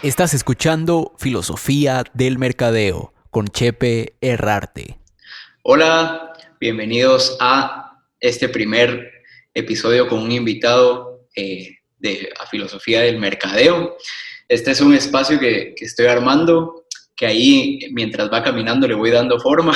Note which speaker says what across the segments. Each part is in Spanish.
Speaker 1: Estás escuchando Filosofía del Mercadeo con Chepe Herrarte.
Speaker 2: Hola, bienvenidos a este primer episodio con un invitado a Filosofía del Mercadeo. Este es un espacio que estoy armando, que ahí mientras va caminando le voy dando forma,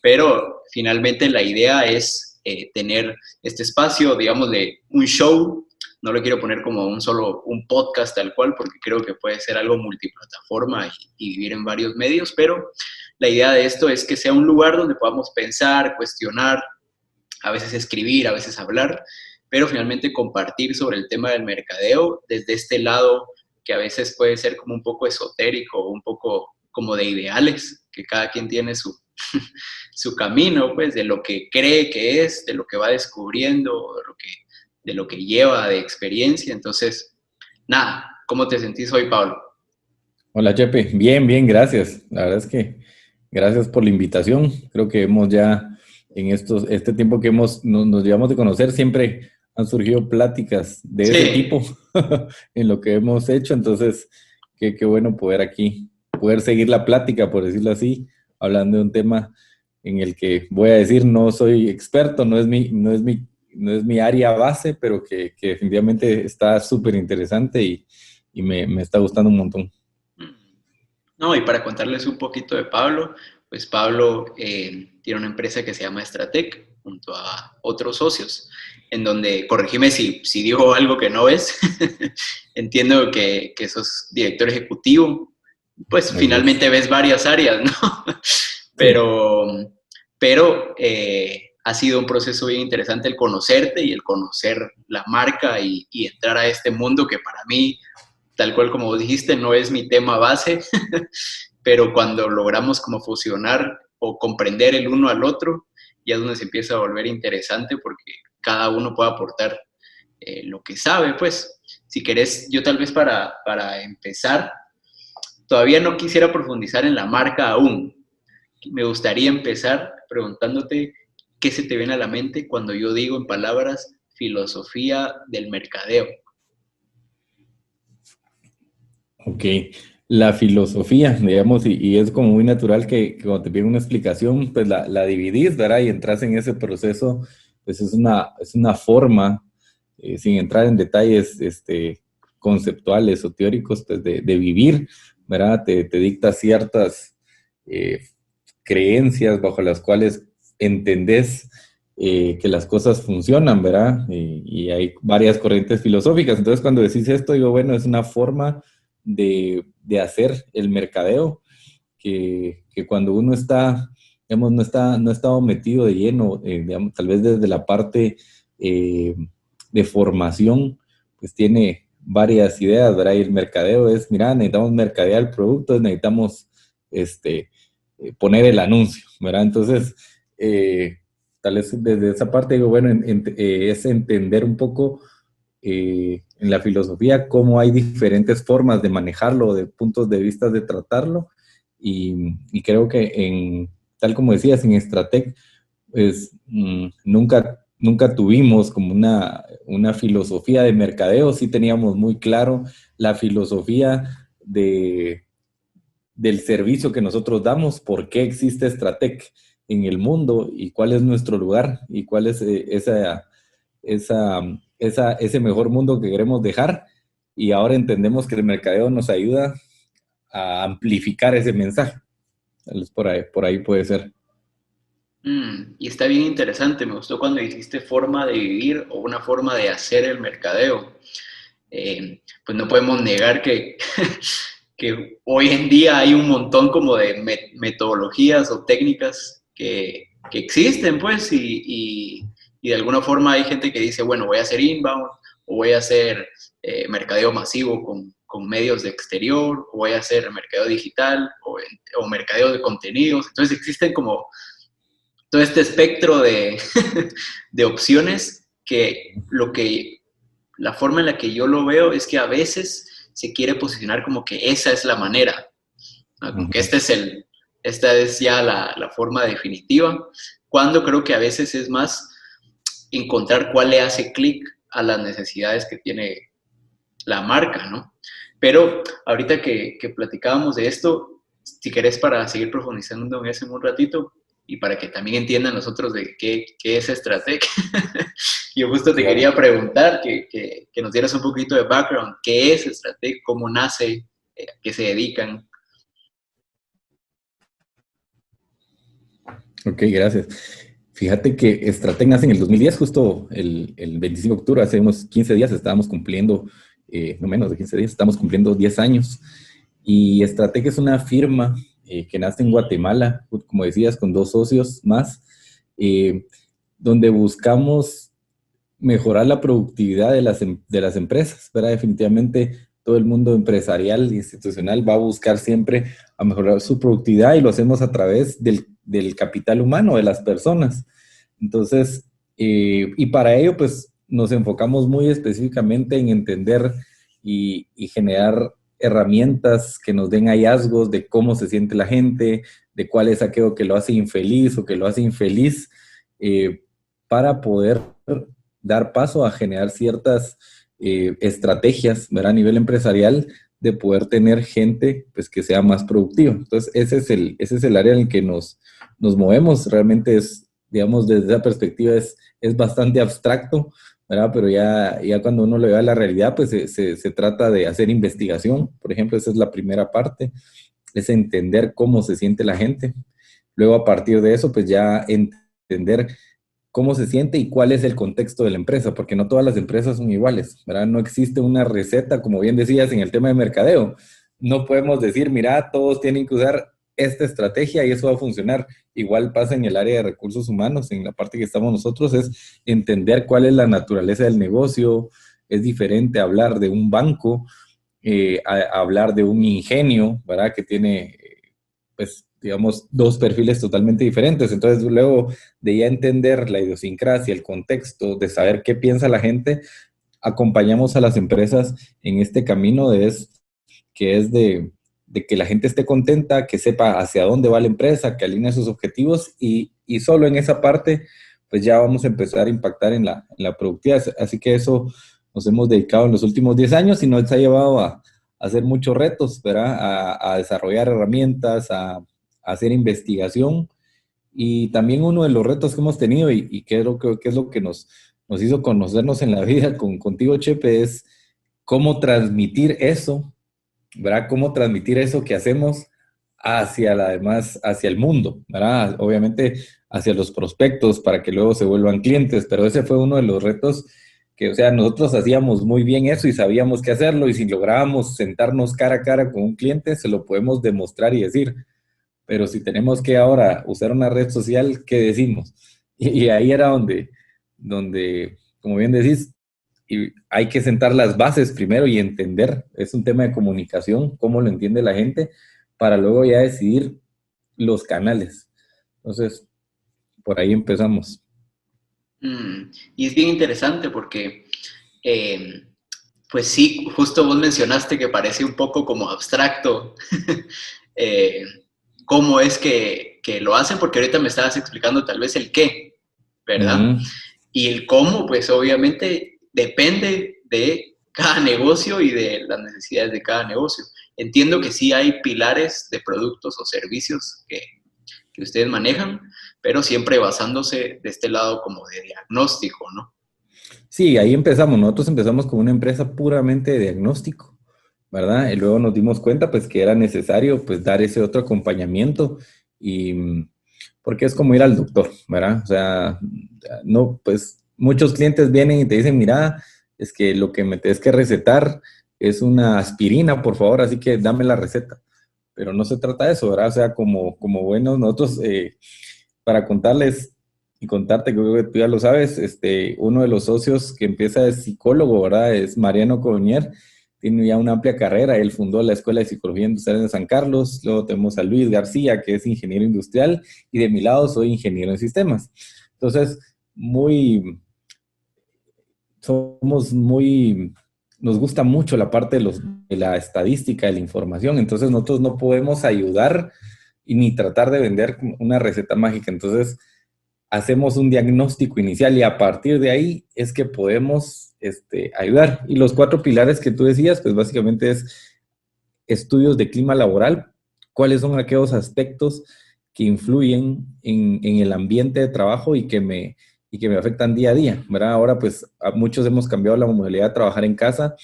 Speaker 2: pero finalmente la idea es tener este espacio, digamos, de un show. No lo quiero poner como un podcast tal cual, porque creo que puede ser algo multiplataforma y vivir en varios medios, pero la idea de esto es que sea un lugar donde podamos pensar, cuestionar, a veces escribir, a veces hablar, pero finalmente compartir sobre el tema del mercadeo desde este lado que a veces puede ser como un poco esotérico, un poco como de ideales, que cada quien tiene su camino, pues, de lo que cree que es, de lo que va descubriendo, de lo que lleva de experiencia. Entonces, nada, ¿cómo te sentís hoy, Pablo?
Speaker 3: Hola, Chepe. Bien, bien, gracias. La verdad es que gracias por la invitación. Creo que hemos ya, en este tiempo que nos llevamos de conocer, siempre han surgido pláticas de ese
Speaker 2: Sí,
Speaker 3: tipo en lo que hemos hecho. Entonces, qué bueno poder seguir la plática, por decirlo así, hablando de un tema en el que voy a decir, no soy experto, no es mi área base, pero que definitivamente está súper interesante y me está gustando un montón.
Speaker 2: no, y para contarles un poquito de Pablo, pues Pablo tiene una empresa que se llama Stratec junto a otros socios, en donde, corregime si digo algo que no es, entiendo que sos director ejecutivo, pues
Speaker 3: Así es.
Speaker 2: finalmente ves varias áreas, ¿no?
Speaker 3: Sí.
Speaker 2: Pero, pero ha sido un proceso bien interesante el conocerte y el conocer la marca y entrar a este mundo que para mí, tal cual como vos dijiste, no es mi tema base, pero cuando logramos como fusionar o comprender el uno al otro, ya es donde se empieza a volver interesante porque cada uno puede aportar lo que sabe, pues. Si querés, yo tal vez para empezar, todavía no quisiera profundizar en la marca aún. Me gustaría empezar preguntándote qué se te viene a la mente cuando yo digo en palabras filosofía del mercadeo.
Speaker 3: Ok, la filosofía, digamos, y es como muy natural que cuando te piden una explicación, pues la dividís, ¿verdad? Y entras en ese proceso, pues es una forma, sin entrar en detalles conceptuales o teóricos, pues de vivir, ¿verdad? Te dicta ciertas eh, creencias bajo las cuales entendés que las cosas funcionan, ¿verdad? Y hay varias corrientes filosóficas. Entonces, cuando decís esto, digo, bueno, es una forma de hacer el mercadeo que cuando uno está, digamos, no ha estado metido de lleno, digamos, tal vez desde la parte de formación, pues tiene varias ideas, ¿verdad? Y el mercadeo es, mira, necesitamos mercadear el producto, necesitamos este, poner el anuncio, ¿verdad? Entonces, tal vez desde esa parte digo, bueno, es entender un poco en la filosofía cómo hay diferentes formas de manejarlo, de puntos de vista de tratarlo, y creo que tal como decías, en Stratec, pues nunca tuvimos como una filosofía de mercadeo, sí teníamos muy claro la filosofía del servicio que nosotros damos, por qué existe Stratec en el mundo y cuál es nuestro lugar y cuál es esa, ese mejor mundo que queremos dejar. Y ahora entendemos que el mercadeo nos ayuda a amplificar ese mensaje. Entonces, por ahí puede ser.
Speaker 2: Y está bien interesante, me gustó cuando dijiste forma de vivir o una forma de hacer el mercadeo. Pues no podemos negar que, que hoy en día hay un montón como de metodologías o técnicas que existen, pues, y de alguna forma hay gente que dice, bueno, voy a hacer inbound, o voy a hacer mercadeo masivo con medios de exterior, o voy a hacer mercadeo digital, o mercadeo de contenidos. Entonces existen como todo este espectro de opciones que la forma en la que yo lo veo es que a veces se quiere posicionar como que esa es la manera, ¿no? Como que
Speaker 3: Ujú.
Speaker 2: esta es ya la forma definitiva, cuando creo que a veces es más encontrar cuál le hace clic a las necesidades que tiene la marca, ¿no? Pero ahorita que platicábamos de esto, si querés para seguir profundizando en eso en un ratito y para que también entiendan los otros de qué es Strateg, yo justo te
Speaker 3: Claro.
Speaker 2: quería preguntar que nos dieras un poquito de background. ¿Qué es Strateg? ¿Cómo nace? ¿A qué se dedican?
Speaker 3: Ok, gracias. Fíjate que Strateg nace en el 2010, justo el 25 de octubre, hace unos 15 días estábamos cumpliendo, no menos de 15 días, estamos cumpliendo 10 años. Y Strateg es una firma que nace en Guatemala, como decías, con 2 socios más, eh, donde buscamos mejorar la productividad de las empresas, ¿verdad? Definitivamente todo el mundo empresarial, institucional, va a buscar siempre a mejorar su productividad y lo hacemos a través del capital humano, de las personas. Entonces, y para ello, pues nos enfocamos muy específicamente en entender y generar herramientas que nos den hallazgos de cómo se siente la gente, de cuál es aquello que lo hace infeliz o que lo hace infeliz, para poder dar paso a generar ciertas estrategias, ¿verdad? A nivel empresarial de poder tener gente pues, que sea más productiva. Entonces, ese es el área en el que nos movemos. Realmente es, digamos, desde esa perspectiva es bastante abstracto, ¿verdad? Pero ya cuando uno le ve a la realidad, pues se trata de hacer investigación. Por ejemplo, esa es la primera parte, es entender cómo se siente la gente. Luego, a partir de eso, pues ya entender cómo se siente y cuál es el contexto de la empresa, porque no todas las empresas son iguales, ¿verdad? No existe una receta, como bien decías en el tema de mercadeo. No podemos decir, mira, todos tienen que usar esta estrategia y eso va a funcionar. Igual pasa en el área de recursos humanos, en la parte que estamos nosotros, es entender cuál es la naturaleza del negocio. Es diferente hablar de un banco, a hablar de un ingenio, ¿verdad? Que tiene, pues, digamos, dos perfiles totalmente diferentes. Entonces, luego de ya entender la idiosincrasia, el contexto, de saber qué piensa la gente, acompañamos a las empresas en este camino que es de que la gente esté contenta, que sepa hacia dónde va la empresa, que alinee sus objetivos y solo en esa parte, pues ya vamos a empezar a impactar en la productividad. Así que eso nos hemos dedicado en los últimos 10 años y nos ha llevado a hacer muchos retos, ¿verdad? A desarrollar herramientas, a hacer investigación. Y también uno de los retos que hemos tenido y que es lo que nos hizo conocernos en la vida contigo, Chepe, es cómo transmitir eso, ¿verdad? Cómo transmitir eso que hacemos hacia hacia el mundo, ¿verdad? Obviamente hacia los prospectos para que luego se vuelvan clientes, pero ese fue uno de los retos que, o sea, nosotros hacíamos muy bien eso y sabíamos qué hacerlo y si lográbamos sentarnos cara a cara con un cliente, se lo podemos demostrar y decir. Pero si tenemos que ahora usar una red social, ¿qué decimos? Y ahí era donde, como bien decís, y hay que sentar las bases primero y entender, es un tema de comunicación, cómo lo entiende la gente, para luego ya decidir los canales. Entonces, por ahí empezamos.
Speaker 2: Y es bien interesante porque, eh, pues sí, justo vos mencionaste que parece un poco como abstracto eh, cómo es que lo hacen, porque ahorita me estabas explicando tal vez el qué, ¿verdad?
Speaker 3: Ujú.
Speaker 2: Y el cómo, pues obviamente depende de cada negocio y de las necesidades de cada negocio. Entiendo que sí hay pilares de productos o servicios que ustedes manejan, pero siempre basándose de este lado como de diagnóstico, ¿no?
Speaker 3: Sí, ahí empezamos. Nosotros empezamos como una empresa puramente de diagnóstico, ¿verdad? Y luego nos dimos cuenta, pues, que era necesario, pues, dar ese otro acompañamiento y porque es como ir al doctor, ¿verdad? O sea, no, pues, muchos clientes vienen y te dicen, mira, es que lo que me tienes que recetar es una aspirina, por favor, así que dame la receta. Pero no se trata de eso, ¿verdad? O sea, como buenos nosotros, para contarles y contarte, que creo que tú ya lo sabes, uno de los socios que empieza de psicólogo, ¿verdad? Es Mariano Coñer, tiene ya una amplia carrera, él fundó la Escuela de Psicología Industrial de San Carlos, luego tenemos a Luis García, que es ingeniero industrial, y de mi lado soy ingeniero en sistemas. Entonces, somos muy, nos gusta mucho la parte de la estadística, de la información, entonces nosotros no podemos ayudar y ni tratar de vender una receta mágica, entonces hacemos un diagnóstico inicial y a partir de ahí es que podemos ayudar. Y los 4 pilares que tú decías, pues básicamente es estudios de clima laboral, cuáles son aquellos aspectos que influyen en el ambiente de trabajo y que me afectan día a día, ¿verdad? Ahora, pues, muchos hemos cambiado la modalidad de trabajar en casa,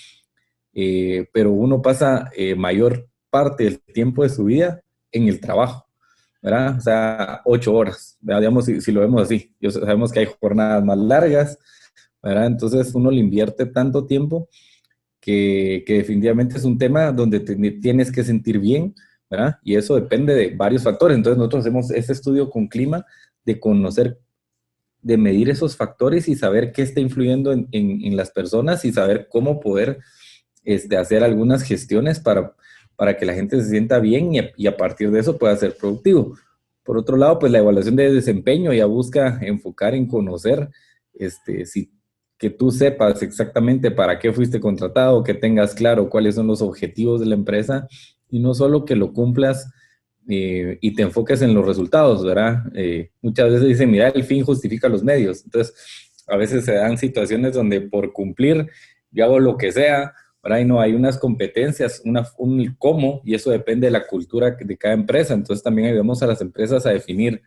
Speaker 3: pero uno pasa mayor parte del tiempo de su vida en el trabajo, ¿verdad? O sea, 8 horas, ¿verdad? Digamos, si lo vemos así. Sabemos que hay jornadas más largas, ¿verdad? Entonces, uno le invierte tanto tiempo que definitivamente es un tema donde tienes que sentir bien, ¿verdad? Y eso depende de varios factores. Entonces, nosotros hacemos este estudio con clima de conocer, de medir esos factores y saber qué está influyendo en las personas y saber cómo poder hacer algunas gestiones para que la gente se sienta bien y a partir de eso pueda ser productivo. Por otro lado, pues la evaluación de desempeño ya busca enfocar en conocer si que tú sepas exactamente para qué fuiste contratado, que tengas claro cuáles son los objetivos de la empresa y no solo que lo cumplas y te enfoques en los resultados, ¿verdad? Muchas veces dicen, mira, el fin justifica los medios. Entonces, a veces se dan situaciones donde por cumplir yo hago lo que sea, ¿verdad? Y no hay unas competencias, un cómo, y eso depende de la cultura de cada empresa. Entonces, también ayudamos a las empresas a definir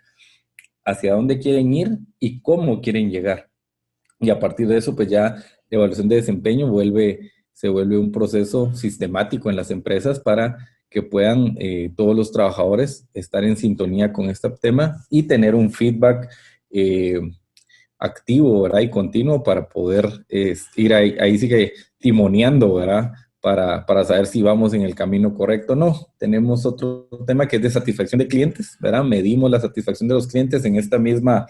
Speaker 3: hacia dónde quieren ir y cómo quieren llegar. Y a partir de eso, pues ya la evaluación de desempeño se vuelve un proceso sistemático en las empresas para que puedan todos los trabajadores estar en sintonía con este tema y tener un feedback activo, ¿verdad? Y continuo para poder ir ahí sí que timoneando, ¿verdad? Para saber si vamos en el camino correcto o no. Tenemos otro tema que es de satisfacción de clientes, ¿verdad? Medimos la satisfacción de los clientes en esta misma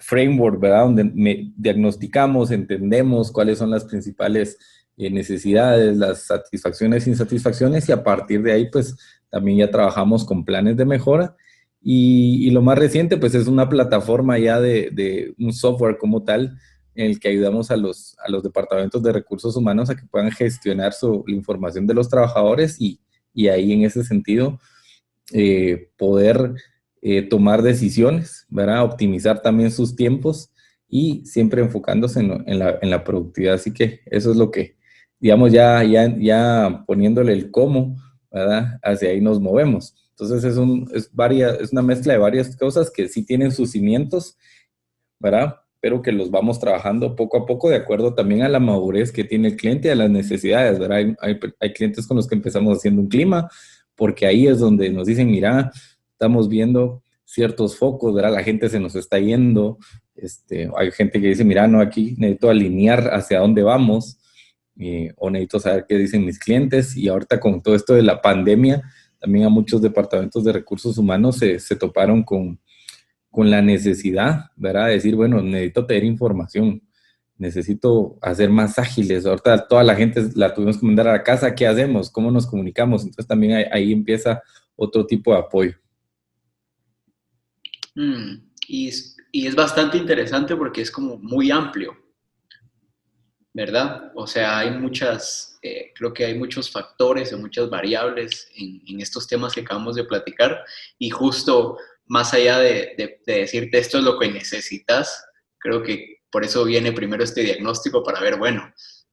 Speaker 3: framework, ¿verdad? Donde diagnosticamos, entendemos cuáles son las principales necesidades, las satisfacciones e insatisfacciones y a partir de ahí pues también ya trabajamos con planes de mejora y lo más reciente pues es una plataforma ya de un software como tal en el que ayudamos a los departamentos de recursos humanos a que puedan gestionar la información de los trabajadores y ahí en ese sentido poder tomar decisiones, ¿verdad? Optimizar también sus tiempos y siempre enfocándose en la productividad. Así que eso es lo que, digamos, ya poniéndole el cómo, ¿verdad? Hacia ahí nos movemos. Entonces es una mezcla de varias cosas que sí tienen sus cimientos, ¿verdad? Pero que los vamos trabajando poco a poco de acuerdo también a la madurez que tiene el cliente y a las necesidades, ¿verdad? Hay clientes con los que empezamos haciendo un clima, porque ahí es donde nos dicen, mira, estamos viendo ciertos focos, ¿verdad? La gente se nos está yendo, hay gente que dice, mira, no, aquí necesito alinear hacia dónde vamos, o necesito saber qué dicen mis clientes, y ahorita con todo esto de la pandemia, también a muchos departamentos de recursos humanos se toparon con la necesidad, ¿verdad? De decir, bueno, necesito tener información, necesito hacer más ágiles. Ahorita toda la gente la tuvimos que mandar a la casa, ¿qué hacemos? ¿Cómo nos comunicamos? Entonces también ahí empieza otro tipo de apoyo.
Speaker 2: Y es bastante interesante porque es como muy amplio, ¿verdad? O sea, creo que hay muchos factores o muchas variables en estos temas que acabamos de platicar y justo más allá de decirte esto es lo que necesitas, creo que por eso viene primero este diagnóstico para ver, bueno,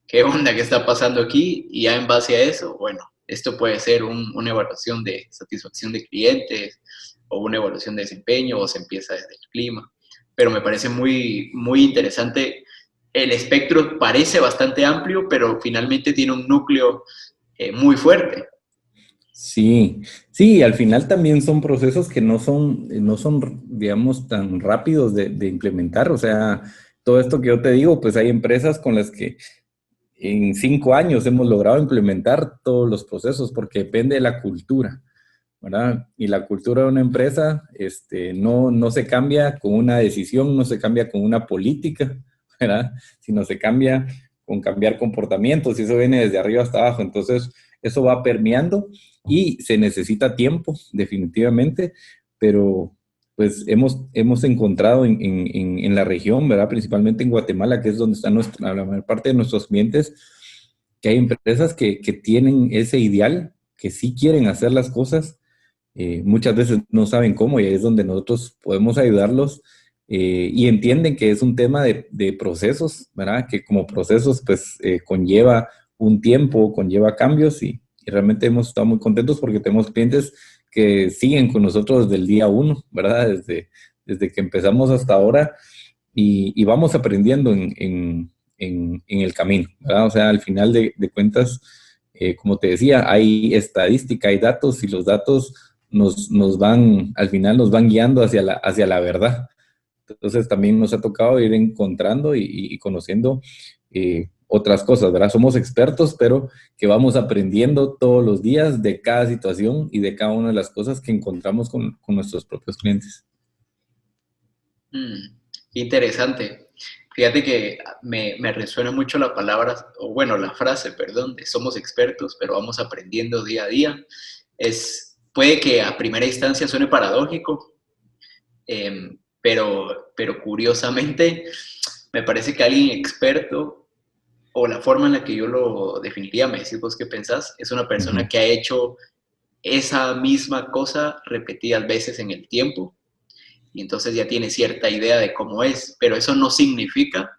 Speaker 2: ¿qué onda? ¿Qué está pasando aquí? Y ya en base a eso, bueno, esto puede ser una evaluación de satisfacción de clientes o una evaluación de desempeño o se empieza desde el clima. Pero me parece muy, muy interesante. El espectro parece bastante amplio, pero finalmente tiene un núcleo muy fuerte.
Speaker 3: Sí, sí, al final también son procesos que no son, digamos, tan rápidos de implementar. O sea, todo esto que yo te digo, pues hay empresas con las que en 5 años hemos logrado implementar todos los procesos porque depende de la cultura, ¿verdad? Y la cultura de una empresa no se cambia con una decisión, no se cambia con una política, ¿verdad? Sino se cambia con cambiar comportamientos y eso viene desde arriba hasta abajo. Entonces, eso va permeando y se necesita tiempo, definitivamente, pero pues hemos encontrado en la región, ¿verdad? Principalmente en Guatemala, que es donde están la mayor parte de nuestros clientes, que hay empresas que tienen ese ideal, que sí quieren hacer las cosas, muchas veces no saben cómo y ahí es donde nosotros podemos ayudarlos y entienden que es un tema de procesos, ¿verdad? Que como procesos pues conlleva un tiempo, conlleva cambios y realmente hemos estado muy contentos porque tenemos clientes que siguen con nosotros desde el día uno, ¿verdad? Desde que empezamos hasta ahora y vamos aprendiendo en el camino, ¿verdad? O sea, al final de cuentas, como te decía, hay estadística, hay datos y los datos nos van, al final nos van guiando hacia la verdad. Entonces también nos ha tocado ir encontrando y conociendo otras cosas, ¿verdad? Somos expertos, pero que vamos aprendiendo todos los días de cada situación y de cada una de las cosas que encontramos con nuestros propios clientes.
Speaker 2: Interesante. Fíjate que me resuena mucho la palabra, o bueno, la frase, perdón, de somos expertos, pero vamos aprendiendo día a día. Puede que a primera instancia suene paradójico, pero curiosamente me parece que alguien experto, o la forma en la que yo lo definiría, me decís vos qué pensás, es una persona que ha hecho esa misma cosa repetidas veces en el tiempo y entonces ya tiene cierta idea de cómo es, pero eso no significa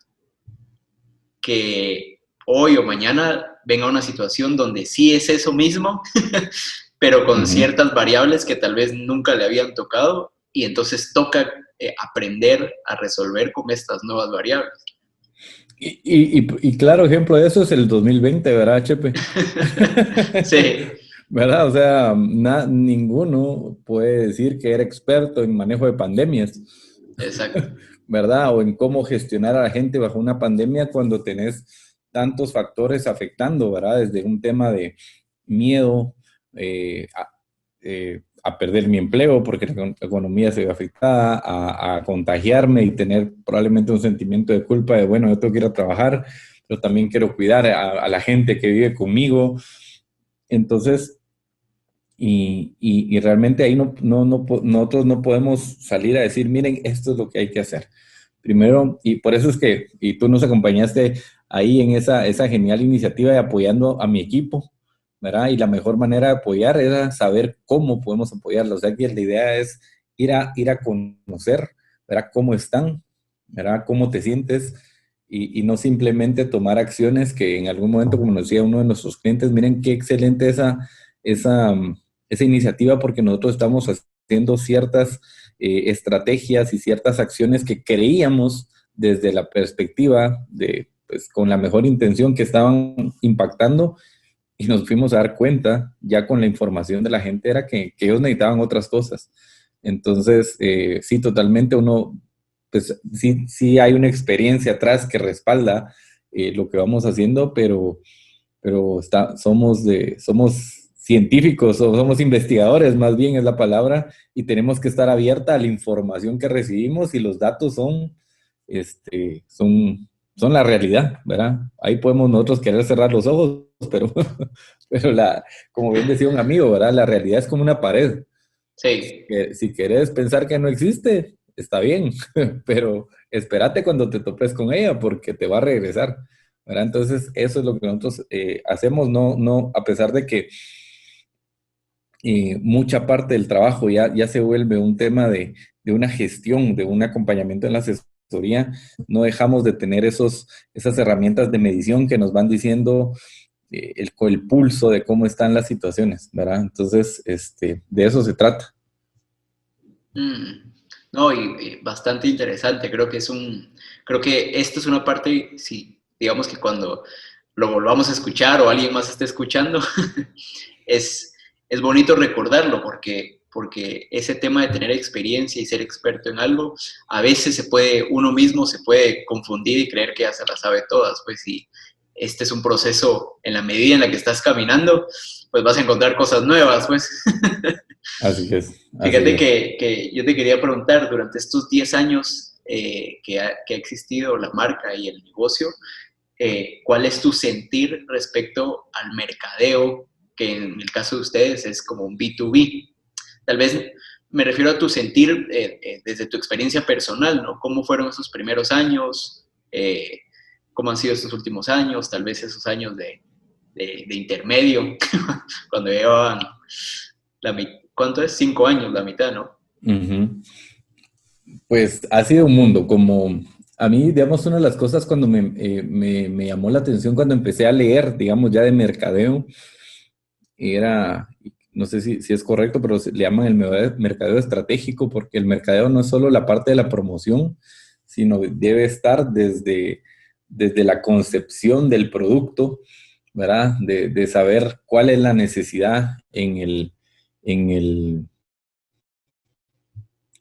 Speaker 2: que hoy o mañana venga una situación donde sí es eso mismo, pero con ciertas variables que tal vez nunca le habían tocado y entonces toca aprender a resolver con estas nuevas variables.
Speaker 3: Y claro ejemplo de eso es el 2020, ¿verdad, Chepe?
Speaker 2: Sí.
Speaker 3: ¿Verdad? O sea, ninguno puede decir que era experto en manejo de pandemias.
Speaker 2: Exacto.
Speaker 3: ¿Verdad? O en cómo gestionar a la gente bajo una pandemia cuando tenés tantos factores afectando, ¿verdad? Desde un tema de miedo a perder mi empleo porque la economía se ve afectada, a contagiarme y tener probablemente un sentimiento de culpa de, bueno, yo tengo que ir a trabajar, pero también quiero cuidar a la gente que vive conmigo. Entonces, y realmente ahí nosotros no podemos salir a decir, miren, esto es lo que hay que hacer. Primero, y por eso es que, y tú nos acompañaste ahí en esa genial iniciativa de apoyando a mi equipo, ¿verdad? Y la mejor manera de apoyar era saber cómo podemos apoyarlos. O sea, que la idea es ir a conocer, ¿verdad? Cómo están, ¿verdad? Cómo te sientes y no simplemente tomar acciones que en algún momento, como nos decía uno de nuestros clientes, miren qué excelente esa, esa iniciativa porque nosotros estamos haciendo ciertas estrategias y ciertas acciones que creíamos desde la perspectiva de, pues, con la mejor intención que estaban impactando y nos fuimos a dar cuenta ya con la información de la gente era que ellos necesitaban otras cosas. Entonces, sí, totalmente uno, pues sí hay una experiencia atrás que respalda lo que vamos haciendo, pero somos científicos o somos investigadores, más bien es la palabra, y tenemos que estar abierta a la información que recibimos y los datos son la realidad, ¿verdad? Ahí podemos nosotros querer cerrar los ojos, pero, como bien decía un amigo, ¿verdad? La realidad es como una pared.
Speaker 2: Sí.
Speaker 3: Si querés pensar que no existe, está bien, pero espérate cuando te topes con ella porque te va a regresar, ¿verdad? Entonces, eso es lo que nosotros hacemos, no, a pesar de que mucha parte del trabajo ya se vuelve un tema de una gestión, de un acompañamiento en la asesoría, no dejamos de tener esas herramientas de medición que nos van diciendo el pulso de cómo están las situaciones, ¿verdad? Entonces, de eso se trata.
Speaker 2: No, y bastante interesante. Creo que esto es una parte, sí, digamos que cuando lo volvamos a escuchar o alguien más esté escuchando, es, es bonito recordarlo porque ese tema de tener experiencia y ser experto en algo, a veces uno mismo se puede confundir y creer que ya se las sabe todas, pues si este es un proceso en la medida en la que estás caminando, pues vas a encontrar cosas nuevas, pues.
Speaker 3: Así es.
Speaker 2: Fíjate que yo te quería preguntar, durante estos 10 años que ha existido la marca y el negocio, ¿cuál es tu sentir respecto al mercadeo, que en el caso de ustedes es como un B2B? Tal vez me refiero a tu sentir desde tu experiencia personal, ¿no? ¿Cómo fueron esos primeros años? ¿Cómo han sido estos últimos años? Tal vez esos años de intermedio, cuando llevaban ¿cuánto es? 5 años, la mitad, ¿no?
Speaker 3: Uh-huh. Pues ha sido un mundo, como A mí, digamos, una de las cosas cuando me llamó la atención cuando empecé a leer, digamos, ya de mercadeo, era, no sé si es correcto, pero le llaman el mercadeo estratégico, porque el mercadeo no es solo la parte de la promoción, sino debe estar desde la concepción del producto, ¿verdad? De saber cuál es la necesidad en el,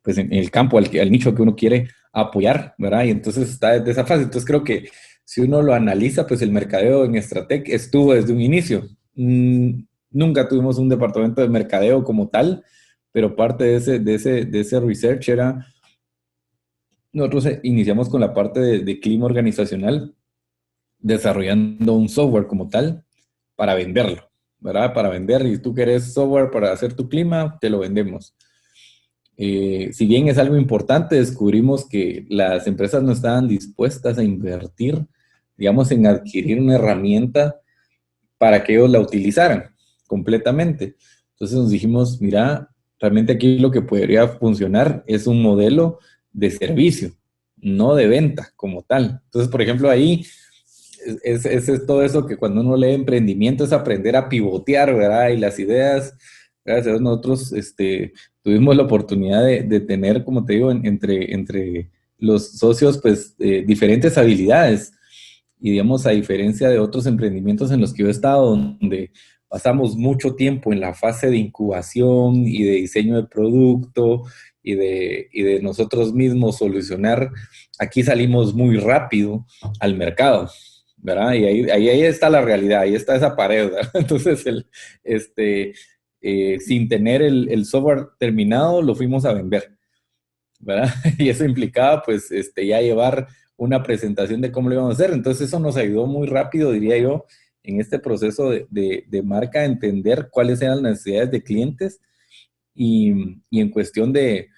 Speaker 3: pues en el campo, al nicho que uno quiere apoyar, ¿verdad? Y entonces está desde esa fase. Entonces creo que si uno lo analiza, pues el mercadeo en Stratec estuvo desde un inicio. Nunca tuvimos un departamento de mercadeo como tal, pero parte de ese research era, nosotros iniciamos con la parte de clima organizacional, desarrollando un software como tal para venderlo, ¿verdad? Para vender, y tú querés software para hacer tu clima, te lo vendemos. Si bien es algo importante, descubrimos que las empresas no estaban dispuestas a invertir, digamos, en adquirir una herramienta para que ellos la utilizaran completamente. Entonces nos dijimos, mira, realmente aquí lo que podría funcionar es un modelo de servicio, no de venta como tal. Entonces, por ejemplo, ahí es todo eso que cuando uno lee emprendimiento es aprender a pivotear, ¿verdad? Y las ideas, gracias a Dios, nosotros tuvimos la oportunidad de tener, como te digo, entre los socios, pues, diferentes habilidades. Y digamos, a diferencia de otros emprendimientos en los que yo he estado, donde pasamos mucho tiempo en la fase de incubación y de diseño de producto y de nosotros mismos solucionar, aquí salimos muy rápido al mercado, ¿verdad? Y ahí está la realidad, ahí está esa pared, ¿verdad? Entonces, sin tener el software terminado, lo fuimos a vender, ¿verdad? Y eso implicaba, pues, ya llevar una presentación de cómo lo íbamos a hacer. Entonces, eso nos ayudó muy rápido, diría yo, en este proceso de marca, a entender cuáles eran las necesidades de clientes y en cuestión de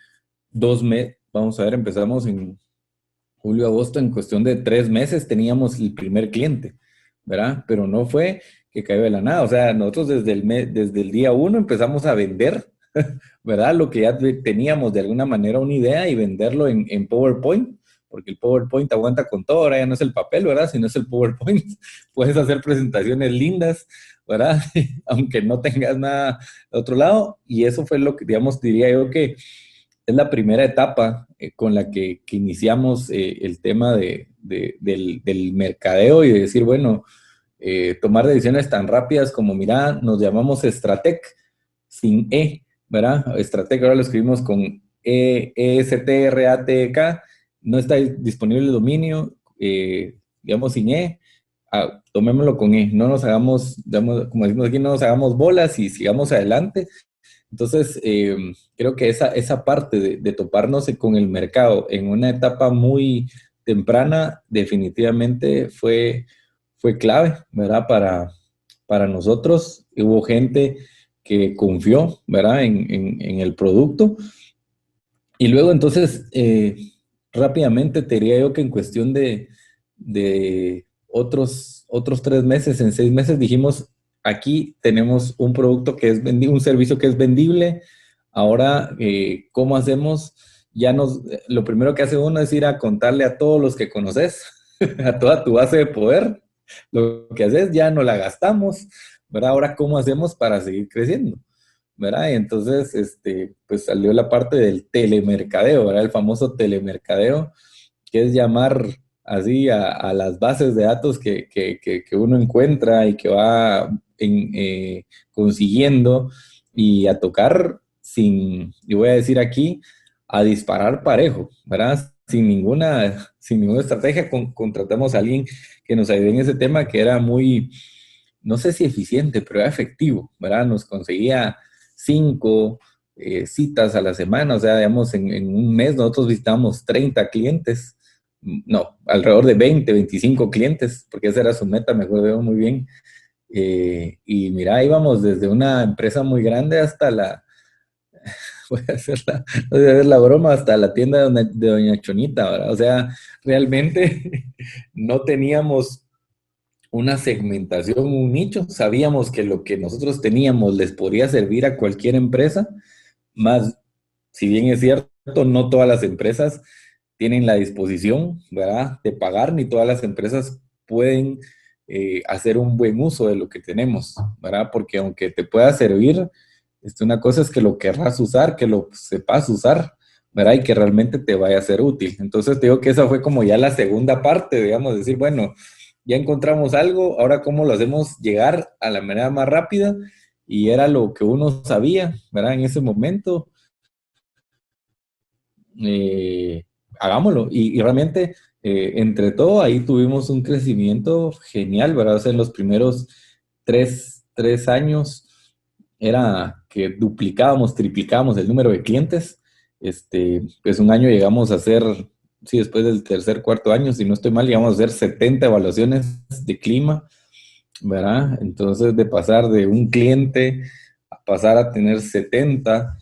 Speaker 3: 2 meses, vamos a ver, empezamos en julio, agosto, en cuestión de 3 meses teníamos el primer cliente, ¿verdad? Pero no fue que cayó de la nada, o sea, nosotros desde el día uno empezamos a vender, ¿verdad? Lo que ya teníamos de alguna manera una idea y venderlo en PowerPoint, porque el PowerPoint aguanta con todo, ahora ya no es el papel, ¿verdad? Sino es el PowerPoint. Puedes hacer presentaciones lindas, ¿verdad? Aunque no tengas nada de otro lado, y eso fue lo que, digamos, diría yo que es la primera etapa con la que iniciamos el tema del mercadeo y de decir, bueno, tomar decisiones tan rápidas como, mira, nos llamamos Stratec sin E, ¿verdad? Stratec ahora lo escribimos con Estratec, no está disponible el dominio, digamos sin E, tomémoslo con E, no nos hagamos, digamos, como decimos aquí, no nos hagamos bolas y sigamos adelante. Entonces, creo que esa parte de toparnos con el mercado en una etapa muy temprana definitivamente fue clave, ¿verdad? Para nosotros. Hubo gente que confió, ¿verdad? En el producto. Y luego, entonces, rápidamente te diría yo que en cuestión de otros 3 meses, en 6 meses dijimos, aquí tenemos un producto que es vendible, un servicio que es vendible. Ahora, ¿cómo hacemos? Lo primero que hace uno es ir a contarle a todos los que conoces, a toda tu base de poder, lo que haces, ya no la gastamos, ¿verdad? Ahora, ¿cómo hacemos para seguir creciendo? ¿Verdad? Y entonces, pues salió la parte del telemercadeo, ¿verdad? El famoso telemercadeo, que es llamar así a las bases de datos que uno encuentra y que va consiguiendo y a tocar yo voy a decir aquí, a disparar parejo, ¿verdad? Sin ninguna estrategia, contratamos a alguien que nos ayude en ese tema que era muy, no sé si eficiente, pero era efectivo, ¿verdad? Nos conseguía 5 citas a la semana, o sea, digamos, en un mes nosotros visitamos 30 clientes, no, alrededor de 20, 25 clientes, porque esa era su meta, me acuerdo muy bien. Y mira, íbamos desde una empresa muy grande hasta voy a hacer la broma, hasta la tienda de Doña Chonita, ¿verdad? O sea, realmente no teníamos una segmentación, un nicho, sabíamos que lo que nosotros teníamos les podría servir a cualquier empresa, más, si bien es cierto, no todas las empresas tienen la disposición, ¿verdad?, de pagar, ni todas las empresas pueden hacer un buen uso de lo que tenemos, ¿verdad? Porque aunque te pueda servir, una cosa es que lo querrás usar, que lo sepas usar, ¿verdad? Y que realmente te vaya a ser útil. Entonces te digo que esa fue como ya la segunda parte, digamos, decir, bueno, ya encontramos algo, ahora cómo lo hacemos llegar a la manera más rápida, y era lo que uno sabía, ¿verdad? En ese momento, eh, hagámoslo. Y realmente, entre todo, ahí tuvimos un crecimiento genial, ¿verdad? O sea, en los primeros tres años era que duplicábamos, triplicábamos el número de clientes. Pues un año llegamos a hacer, sí, después del tercer, cuarto año, si no estoy mal, llegamos a hacer 70 evaluaciones de clima, ¿verdad? Entonces, de pasar de un cliente a pasar a tener 70,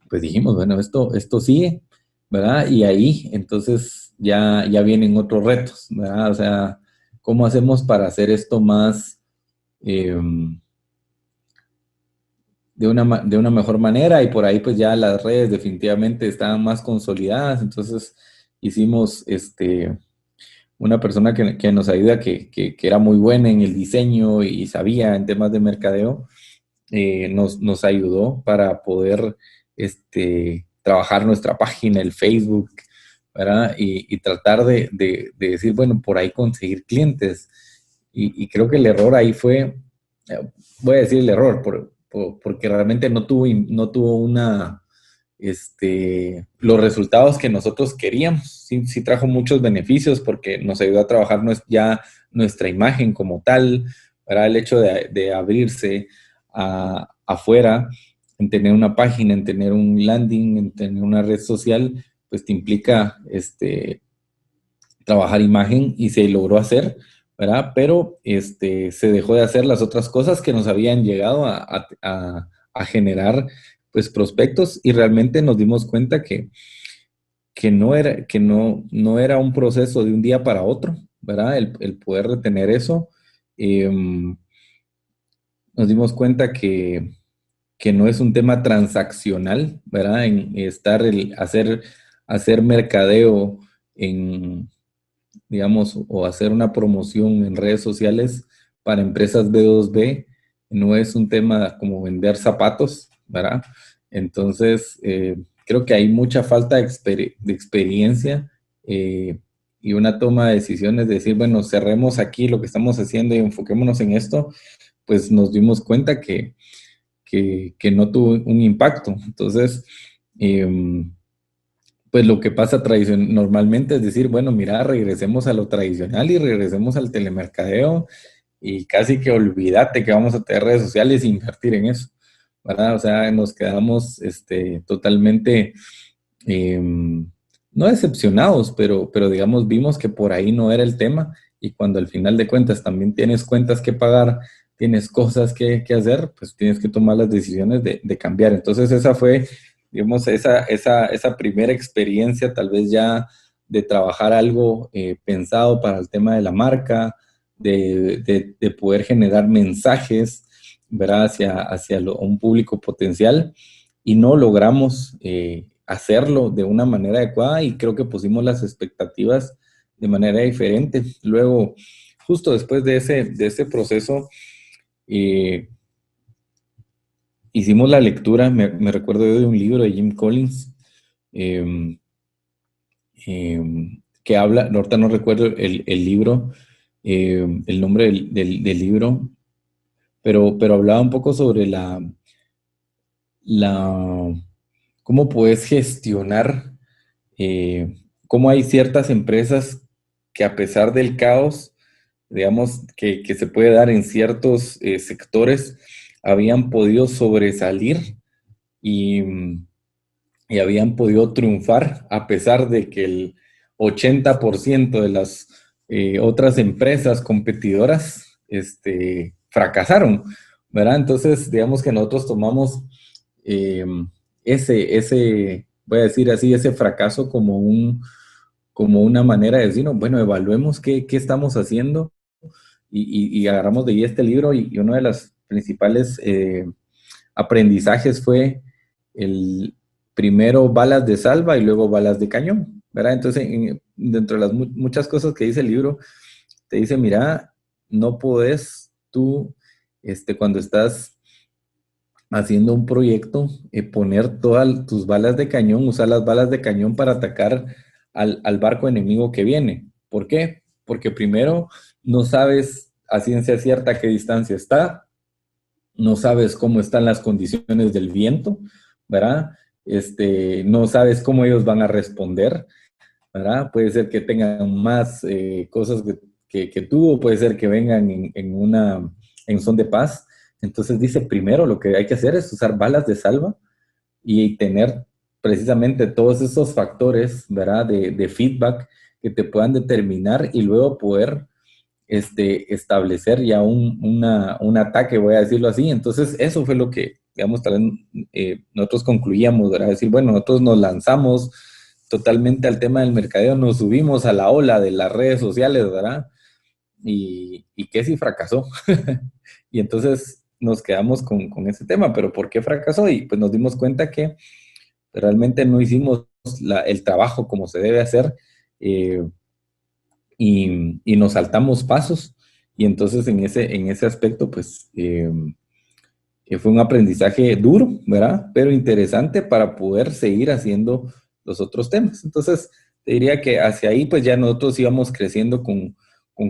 Speaker 3: pues dijimos, bueno, esto sigue, ¿verdad? Y ahí, entonces, ya vienen otros retos, ¿verdad? O sea, ¿cómo hacemos para hacer esto más, de una mejor manera? Y por ahí, pues ya las redes definitivamente estaban más consolidadas, entonces hicimos, una persona que nos ayuda, que era muy buena en el diseño y sabía en temas de mercadeo, nos ayudó para poder trabajar nuestra página, el Facebook, ¿verdad? Y tratar de decir, bueno, por ahí conseguir clientes. Y creo que el error ahí fue, voy a decir el error, porque realmente no tuvo los resultados que nosotros queríamos. Sí, sí trajo muchos beneficios porque nos ayudó a trabajar ya nuestra imagen como tal, ¿verdad? El hecho de abrirse afuera, en tener una página, en tener un landing, en tener una red social, pues te implica trabajar imagen, y se logró hacer, ¿verdad? Pero se dejó de hacer las otras cosas que nos habían llegado a generar, pues, prospectos, y realmente nos dimos cuenta que no era un proceso de un día para otro, ¿verdad? El poder retener eso. Nos dimos cuenta que no es un tema transaccional, ¿verdad? En hacer mercadeo en, digamos, o hacer una promoción en redes sociales para empresas B2B, no es un tema como vender zapatos, ¿verdad? Entonces, creo que hay mucha falta de experiencia, y una toma de decisiones de decir, bueno, cerremos aquí lo que estamos haciendo y enfoquémonos en esto, pues nos dimos cuenta que no tuvo un impacto. Entonces, pues lo que pasa normalmente es decir, bueno, mira, regresemos a lo tradicional y regresemos al telemercadeo, y casi que olvídate que vamos a tener redes sociales e invertir en eso, ¿verdad? O sea, nos quedamos totalmente, no decepcionados, pero digamos, vimos que por ahí no era el tema, y cuando al final de cuentas también tienes cuentas que pagar, tienes cosas que hacer, pues tienes que tomar las decisiones de cambiar. Entonces esa fue, digamos, esa primera experiencia, tal vez ya de trabajar algo pensado para el tema de la marca, de poder generar mensajes, ¿verdad? Hacia un público potencial, y no logramos hacerlo de una manera adecuada, y creo que pusimos las expectativas de manera diferente. Luego, justo después de ese proceso, hicimos la lectura, me recuerdo yo, de un libro de Jim Collins, eh, que habla, ahorita no recuerdo el libro, el nombre del libro, pero hablaba un poco sobre cómo puedes gestionar, cómo hay ciertas empresas que, a pesar del caos, digamos, que se puede dar en ciertos sectores, habían podido sobresalir, y, y habían podido triunfar, a pesar de que el 80% de las otras empresas competidoras fracasaron, ¿verdad? Entonces, digamos que nosotros tomamos eh, voy a decir así, ese fracaso como una manera de decir, no, bueno, evaluemos qué estamos haciendo, y agarramos de ahí este libro, y uno de los principales aprendizajes fue el primero balas de salva y luego balas de cañón, ¿verdad? Entonces, dentro de las muchas cosas que dice el libro, te dice, mira, no podés tú, cuando estás haciendo un proyecto, poner todas tus balas de cañón, usar las balas de cañón para atacar al barco enemigo que viene. ¿Por qué? Porque primero no sabes a ciencia cierta a qué distancia está, no sabes cómo están las condiciones del viento, ¿verdad? No sabes cómo ellos van a responder, ¿verdad? Puede ser que tengan más cosas que tú, o puede ser que vengan en son de paz. Entonces dice, primero lo que hay que hacer es usar balas de salva y tener precisamente todos esos factores, ¿verdad? De feedback que te puedan determinar y luego poder establecer ya un ataque, voy a decirlo así. Entonces, eso fue lo que, digamos, también nosotros concluíamos, ¿verdad? Decir, bueno, nosotros nos lanzamos totalmente al tema del mercadeo, nos subimos a la ola de las redes sociales, ¿verdad? Y que sí fracasó. Y entonces nos quedamos con ese tema, pero ¿por qué fracasó? Y pues nos dimos cuenta que realmente no hicimos el trabajo como se debe hacer. Y nos saltamos pasos. Y entonces en ese aspecto, pues fue un aprendizaje duro, ¿verdad? Pero interesante para poder seguir haciendo los otros temas. Entonces, te diría que hacia ahí, pues ya nosotros íbamos creciendo con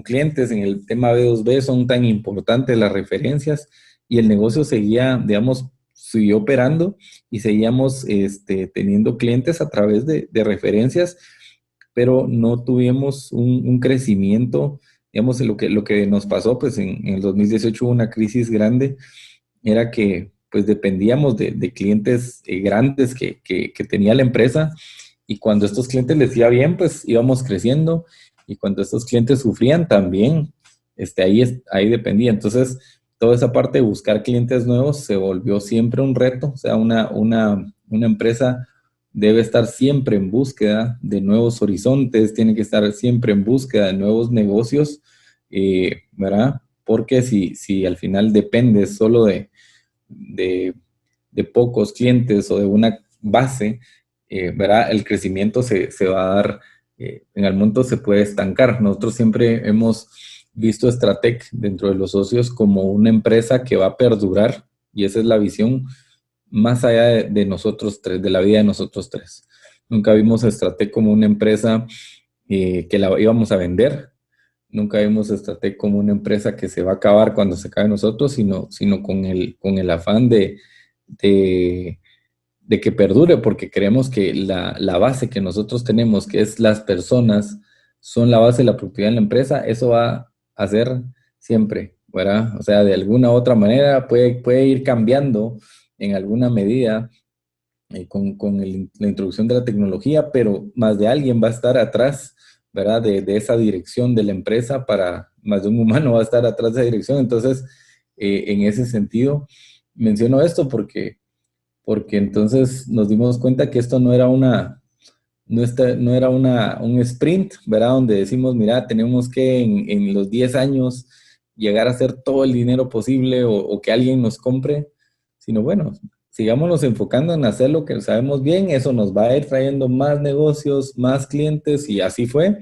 Speaker 3: clientes. En el tema B2B son tan importantes las referencias y el negocio seguía, digamos, siguió operando y seguíamos teniendo clientes a través de referencias, pero no tuvimos un crecimiento, digamos, lo que nos pasó, pues en el 2018 hubo una crisis grande, era que pues dependíamos de clientes grandes que tenía la empresa, y cuando estos clientes les iba bien, pues íbamos creciendo, y cuando estos clientes sufrían también, ahí dependía. Entonces, toda esa parte de buscar clientes nuevos se volvió siempre un reto. O sea, una empresa debe estar siempre en búsqueda de nuevos horizontes, tiene que estar siempre en búsqueda de nuevos negocios, ¿verdad? Porque si al final depende solo de, de pocos clientes o de una base, ¿verdad? El crecimiento se va a dar, en algún momento se puede estancar. Nosotros siempre hemos visto Stratec dentro de los socios como una empresa que va a perdurar, y esa es la visión más allá de nosotros tres, de la vida de nosotros tres. Nunca vimos a Stratec como una empresa que la íbamos a vender. Nunca vimos a Stratec como una empresa que se va a acabar cuando se acabe nosotros, sino con el afán de, de que perdure, porque creemos que la base que nosotros tenemos, que es las personas, son la base de la productividad en la empresa. Eso va a ser siempre, ¿verdad? O sea, de alguna u otra manera puede ir cambiando en alguna medida la introducción de la tecnología, pero más de alguien va a estar atrás, ¿verdad? De esa dirección de la empresa, más de un humano va a estar atrás de esa dirección. Entonces, en ese sentido, menciono esto porque entonces nos dimos cuenta que esto no era no era un sprint, ¿verdad? Donde decimos, mira, tenemos que en los 10 años llegar a hacer todo el dinero posible, o que alguien nos compre, sino bueno, sigámonos enfocando en hacer lo que sabemos bien, eso nos va a ir trayendo más negocios, más clientes, y así fue.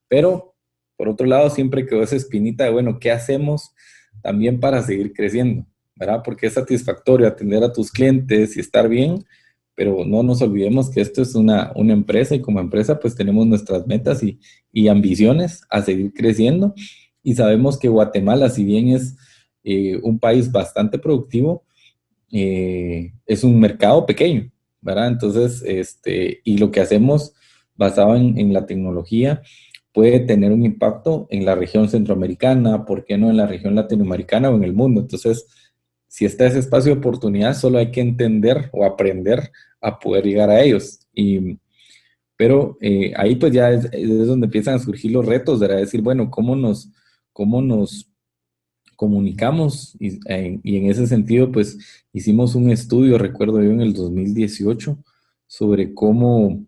Speaker 3: Pero por otro lado siempre quedó esa espinita de, bueno, ¿qué hacemos también para seguir creciendo? ¿Verdad? Porque es satisfactorio atender a tus clientes y estar bien, pero no nos olvidemos que esto es una empresa, y como empresa pues tenemos nuestras metas y ambiciones a seguir creciendo, y sabemos que Guatemala, si bien es un país bastante productivo, es un mercado pequeño, ¿verdad? Entonces, y lo que hacemos basado en la tecnología puede tener un impacto en la región centroamericana, ¿por qué no en la región latinoamericana o en el mundo? Entonces, si está ese espacio de oportunidad, solo hay que entender o aprender a poder llegar a ellos. Pero ahí pues ya es donde empiezan a surgir los retos, ¿verdad? Decir, bueno, cómo nos comunicamos? Y en ese sentido, pues hicimos un estudio, recuerdo yo, en el 2018, sobre cómo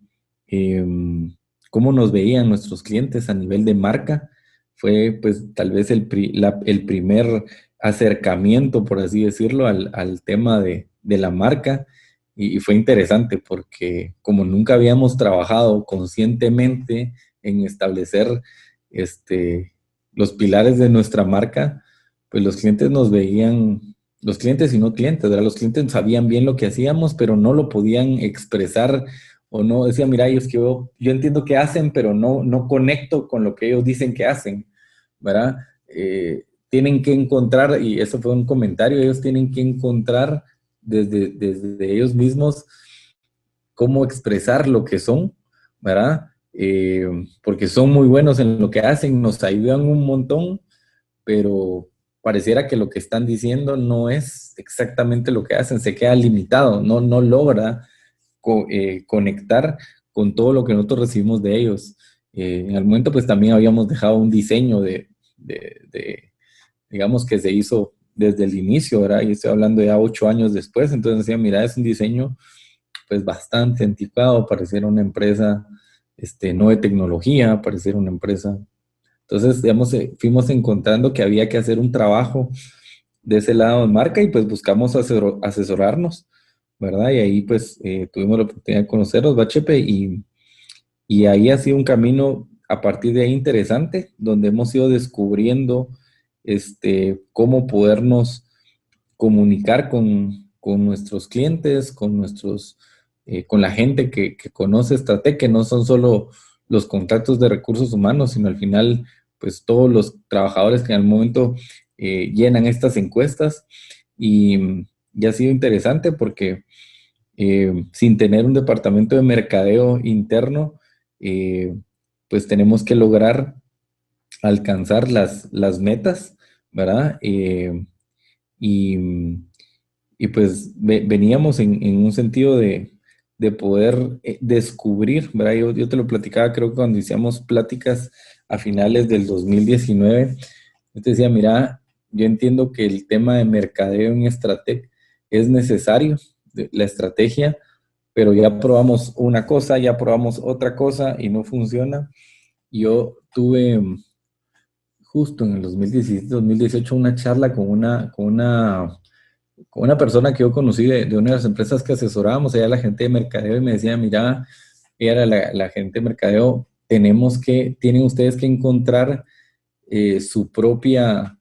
Speaker 3: nos veían nuestros clientes a nivel de marca. Fue pues tal vez el primer acercamiento, por así decirlo, al tema de la marca. y fue interesante porque como nunca habíamos trabajado conscientemente en establecer los pilares de nuestra marca, pues los clientes nos veían, los clientes y no clientes, ¿verdad? Los clientes sabían bien lo que hacíamos, pero no lo podían expresar o no decían, mira, ellos que yo entiendo qué hacen, pero no conecto con lo que ellos dicen que hacen, ¿verdad? Tienen que encontrar, y eso fue un comentario, ellos tienen que encontrar desde ellos mismos cómo expresar lo que son, ¿verdad? Porque son muy buenos en lo que hacen, nos ayudan un montón, pero pareciera que lo que están diciendo no es exactamente lo que hacen, se queda limitado, no logra conectar con todo lo que nosotros recibimos de ellos. En el momento pues también habíamos dejado un diseño digamos que se hizo desde el inicio, ¿verdad? Y estoy hablando ya 8 años después, entonces decía, mira, es un diseño pues bastante anticuado, pareciera una empresa no de tecnología, pareciera una empresa. Entonces, digamos, fuimos encontrando que había que hacer un trabajo de ese lado de marca y pues buscamos asesorarnos, ¿verdad? Y ahí pues tuvimos la oportunidad de conocerlos, Bachepe, y ahí ha sido un camino a partir de ahí interesante, donde hemos ido descubriendo cómo podernos comunicar con nuestros clientes, con la gente que conoce Stratec, que no son solo los contratos de recursos humanos, sino al final, pues todos los trabajadores que en el momento llenan estas encuestas. Y ha sido interesante porque sin tener un departamento de mercadeo interno, pues tenemos que lograr alcanzar las metas, ¿verdad? Y, y pues veníamos en un sentido de poder descubrir, ¿verdad? Yo te lo platicaba, creo que cuando hicimos pláticas a finales del 2019, yo te decía, mira, yo entiendo que el tema de mercadeo en Stratec es necesario, la estrategia, pero ya probamos una cosa, ya probamos otra cosa y no funciona. Yo tuve justo en el 2017-2018 una charla con una persona que yo conocí de una de las empresas que asesorábamos, ella era la gente de mercadeo y me decía, mira, ella era la gente de mercadeo, tienen ustedes que encontrar su propia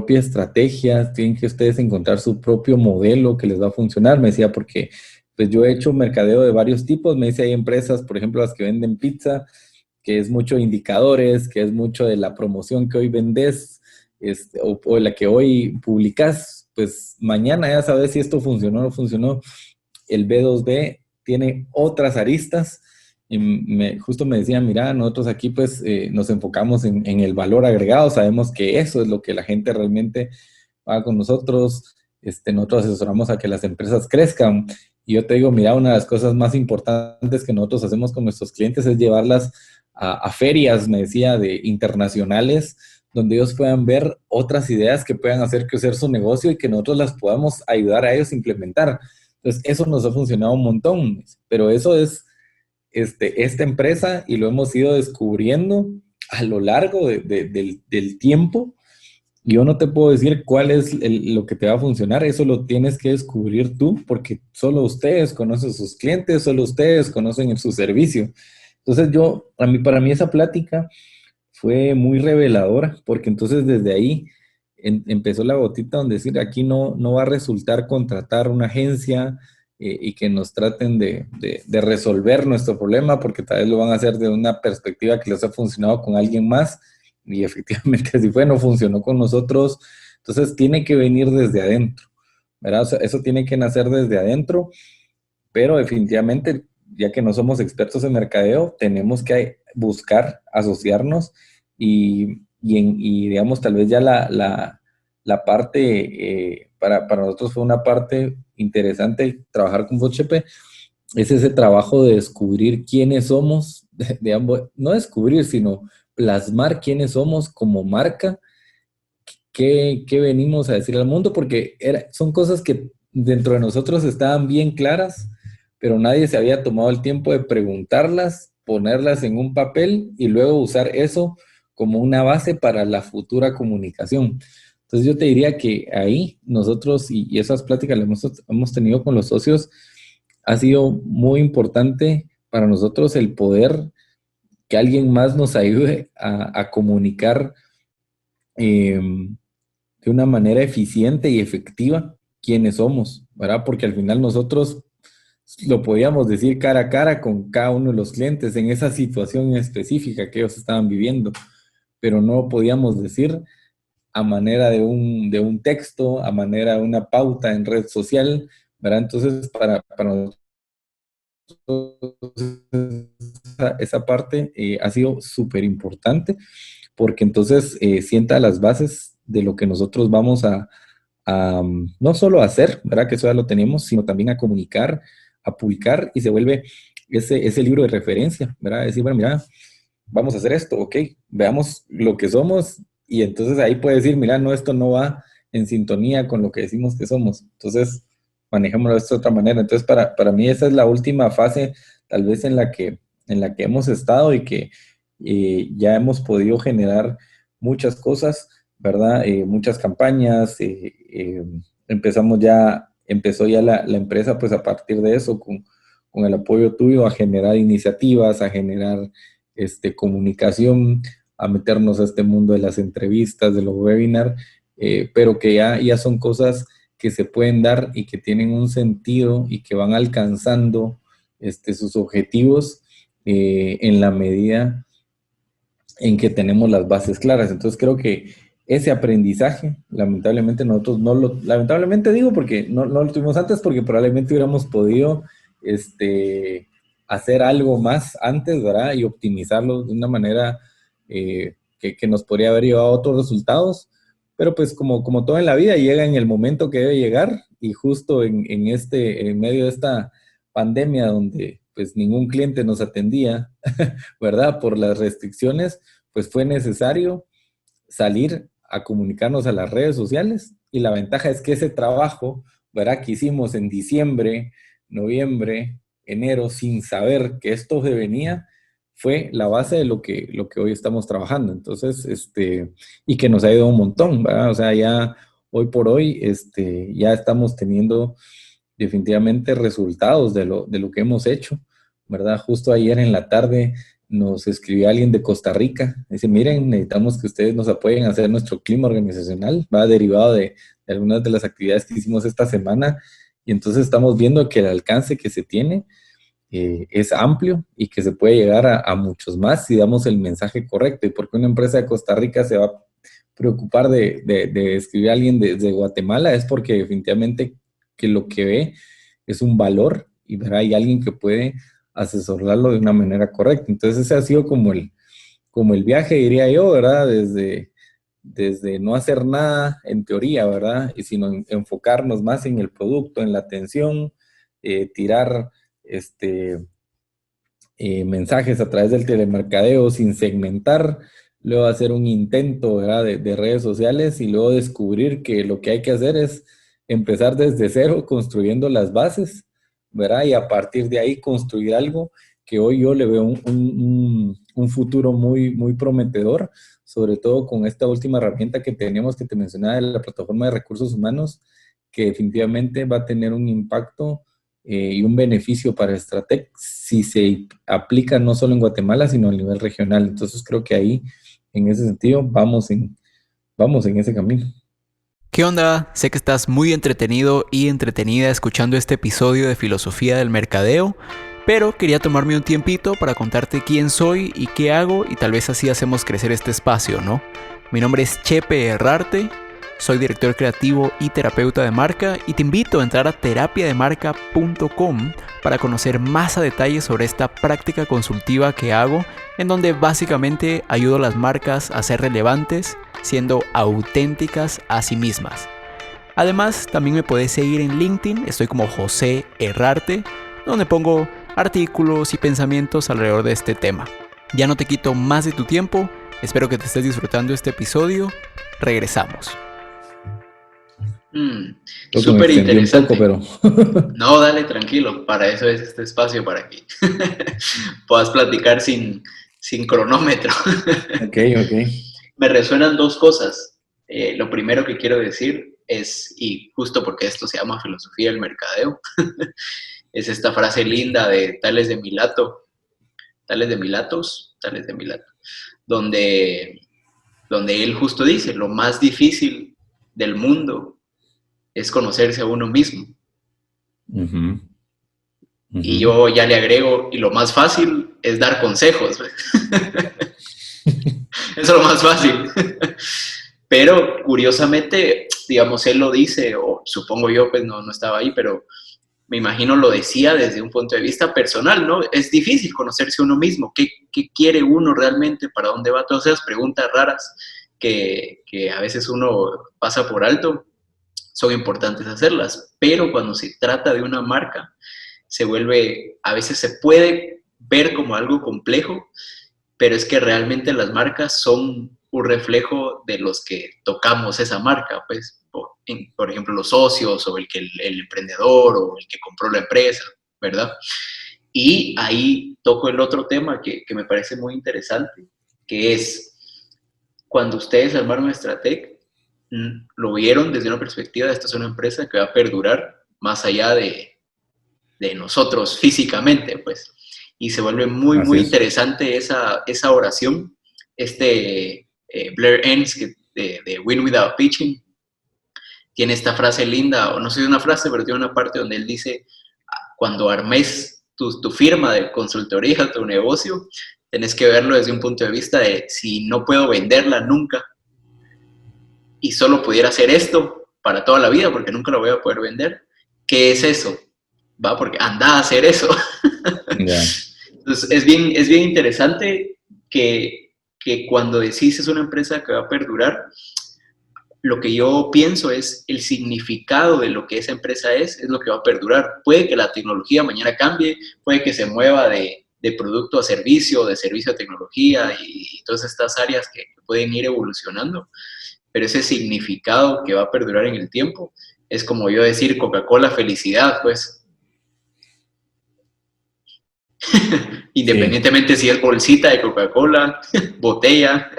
Speaker 3: estrategia, tienen que ustedes encontrar su propio modelo que les va a funcionar, me decía, porque pues yo he hecho mercadeo de varios tipos, me dice, hay empresas, por ejemplo, las que venden pizza, que es mucho indicadores, que es mucho de la promoción que hoy vendes, o la que hoy publicas, pues mañana ya sabes si esto funcionó o no funcionó. El B2B tiene otras aristas, y justo me decían, mira, nosotros aquí pues nos enfocamos en el valor agregado, sabemos que eso es lo que la gente realmente paga con nosotros, nosotros asesoramos a que las empresas crezcan. Y yo te digo, mira, una de las cosas más importantes que nosotros hacemos con nuestros clientes es llevarlas a ferias, me decía, de internacionales, donde ellos puedan ver otras ideas que puedan hacer crecer su negocio y que nosotros las podamos ayudar a ellos a implementar. Entonces, eso nos ha funcionado un montón, pero eso es esta empresa y lo hemos ido descubriendo a lo largo del tiempo. Yo no te puedo decir cuál es lo que te va a funcionar, eso lo tienes que descubrir tú, porque solo ustedes conocen sus clientes, solo ustedes conocen su servicio. Entonces para mí esa plática fue muy reveladora, porque entonces desde ahí empezó la gotita donde decir, aquí no va a resultar contratar una agencia y que nos traten de resolver nuestro problema, porque tal vez lo van a hacer de una perspectiva que les ha funcionado con alguien más, y efectivamente así fue, no funcionó con nosotros. Entonces tiene que venir desde adentro, ¿verdad? O sea, eso tiene que nacer desde adentro, pero definitivamente, ya que no somos expertos en mercadeo, tenemos que buscar asociarnos y digamos, tal vez ya la parte, para nosotros fue una parte interesante trabajar con Bochepe, es ese trabajo de descubrir quiénes somos, no descubrir, sino plasmar quiénes somos como marca, qué venimos a decir al mundo, porque son cosas que dentro de nosotros estaban bien claras, pero nadie se había tomado el tiempo de preguntarlas, ponerlas en un papel y luego usar eso como una base para la futura comunicación. Entonces yo te diría que ahí nosotros, y esas pláticas las hemos tenido con los socios, ha sido muy importante para nosotros el poder que alguien más nos ayude a comunicar eh, de una manera eficiente y efectiva quiénes somos, ¿verdad? Porque al final nosotros lo podíamos decir cara a cara con cada uno de los clientes en esa situación específica que ellos estaban viviendo, pero no podíamos decir a manera de un texto, a manera de una pauta en red social, ¿verdad? Entonces, para nosotros esa parte ha sido súper importante porque entonces sienta las bases de lo que nosotros vamos a no solo a hacer, ¿verdad? Que eso ya lo tenemos, sino también a comunicar, a publicar y se vuelve ese libro de referencia, ¿verdad? Decir, bueno, mira, vamos a hacer esto, ok, veamos lo que somos y entonces ahí puede decir, mira, no, esto no va en sintonía con lo que decimos que somos. Entonces, manejémoslo de esta otra manera. Entonces, para mí esa es la última fase, tal vez en la que hemos estado y que ya hemos podido generar muchas cosas, ¿verdad? Muchas campañas, empezó ya la empresa pues a partir de eso, con el apoyo tuyo, a generar iniciativas, a generar comunicación, a meternos a este mundo de las entrevistas, de los webinars, pero que ya son cosas que se pueden dar y que tienen un sentido y que van alcanzando sus objetivos en la medida en que tenemos las bases claras. Entonces creo que ese aprendizaje, lamentablemente nosotros lamentablemente digo porque no lo tuvimos antes, porque probablemente hubiéramos podido hacer algo más antes, ¿verdad? Y optimizarlo de una manera que nos podría haber llevado a otros resultados, pero pues como todo en la vida llega en el momento que debe llegar y justo en medio de esta pandemia donde pues ningún cliente nos atendía, ¿verdad? Por las restricciones, pues fue necesario salir a comunicarnos a las redes sociales y la ventaja es que ese trabajo, ¿verdad? Que hicimos en diciembre, noviembre, enero, sin saber que esto se venía, fue la base de lo que hoy estamos trabajando. Entonces, y que nos ha ido un montón, ¿verdad? O sea, ya hoy por hoy, ya estamos teniendo definitivamente resultados de lo que hemos hecho, ¿verdad? Justo ayer en la tarde nos escribió alguien de Costa Rica, dice, miren, necesitamos que ustedes nos apoyen a hacer nuestro clima organizacional, va derivado de algunas de las actividades que hicimos esta semana, y entonces estamos viendo que el alcance que se tiene es amplio y que se puede llegar a muchos más si damos el mensaje correcto, y porque una empresa de Costa Rica se va a preocupar de escribir a alguien de Guatemala, es porque definitivamente que lo que ve es un valor y ¿verdad? Hay alguien que puede asesorarlo de una manera correcta. Entonces ese ha sido como el viaje, diría yo, ¿verdad? Desde no hacer nada en teoría, ¿verdad? Y sino enfocarnos más en el producto, en la atención, tirar mensajes a través del telemercadeo sin segmentar, luego hacer un intento, ¿verdad? de redes sociales y luego descubrir que lo que hay que hacer es empezar desde cero construyendo las bases, ¿verdad? Y a partir de ahí construir algo que hoy yo le veo un futuro muy, muy prometedor, sobre todo con esta última herramienta que tenemos, que te mencionaba, de la plataforma de recursos humanos, que definitivamente va a tener un impacto y un beneficio para Stratec si se aplica no solo en Guatemala, sino a nivel regional. Entonces creo que ahí, en ese sentido, vamos en ese camino.
Speaker 1: ¿Qué onda? Sé que estás muy entretenido y entretenida escuchando este episodio de Filosofía del Mercadeo, pero quería tomarme un tiempito para contarte quién soy y qué hago, y tal vez así hacemos crecer este espacio, ¿no? Mi nombre es Chepe Herrarte, soy director creativo y terapeuta de marca, y te invito a entrar a terapiademarca.com para conocer más a detalle sobre esta práctica consultiva que hago, en donde básicamente ayudo a las marcas a ser relevantes, siendo auténticas a sí mismas. Además, también me puedes seguir en LinkedIn, estoy como José Herrarte, donde pongo artículos y pensamientos alrededor de este tema. Ya no te quito más de tu tiempo, espero que te estés disfrutando este episodio. Regresamos.
Speaker 2: Súper interesante.
Speaker 3: Pero...
Speaker 2: No, dale, tranquilo, para eso es este espacio, para que puedas platicar sin cronómetro.
Speaker 3: Ok.
Speaker 2: Me resuenan dos cosas. lo primero que quiero decir es, y justo porque esto se llama filosofía del mercadeo, es esta frase linda de Tales de Milato, donde él justo dice, lo más difícil del mundo es conocerse a uno mismo.
Speaker 3: Ujú, ujú.
Speaker 2: Y yo ya le agrego, y lo más fácil es dar consejos. Eso es lo más fácil. Pero curiosamente, digamos, él lo dice, o supongo yo, pues no estaba ahí, pero me imagino lo decía desde un punto de vista personal, ¿no? Es difícil conocerse uno mismo, qué quiere uno realmente, para dónde va, todas esas preguntas raras que a veces uno pasa por alto, son importantes hacerlas, pero cuando se trata de una marca, a veces se puede ver como algo complejo, pero es que realmente las marcas son un reflejo de los que tocamos esa marca, pues, por ejemplo, los socios o el emprendedor o el que compró la empresa, ¿verdad? Y ahí toco el otro tema que me parece muy interesante, que es cuando ustedes armaron Stratec, lo vieron desde una perspectiva de esta es una empresa que va a perdurar más allá de nosotros físicamente, pues. Y se vuelve muy,
Speaker 3: Así
Speaker 2: muy
Speaker 3: es.
Speaker 2: interesante esa oración, Blair Enns de Win Without Pitching, tiene esta frase linda, o no sé si es una frase, pero tiene una parte donde él dice, cuando armes tu firma de consultoría, tu negocio, tenés que verlo desde un punto de vista de si no puedo venderla nunca y solo pudiera hacer esto para toda la vida porque nunca lo voy a poder vender, ¿qué es eso? ¿Va? Porque anda a hacer eso.
Speaker 3: Ya.
Speaker 2: Entonces, es bien interesante que cuando decís es una empresa que va a perdurar, lo que yo pienso es el significado de lo que esa empresa es lo que va a perdurar. Puede que la tecnología mañana cambie, puede que se mueva de producto a servicio, de servicio a tecnología y todas estas áreas que pueden ir evolucionando, pero ese significado que va a perdurar en el tiempo es como yo decir Coca-Cola felicidad, pues.
Speaker 3: Sí,
Speaker 2: Independientemente si es bolsita de Coca-Cola, botella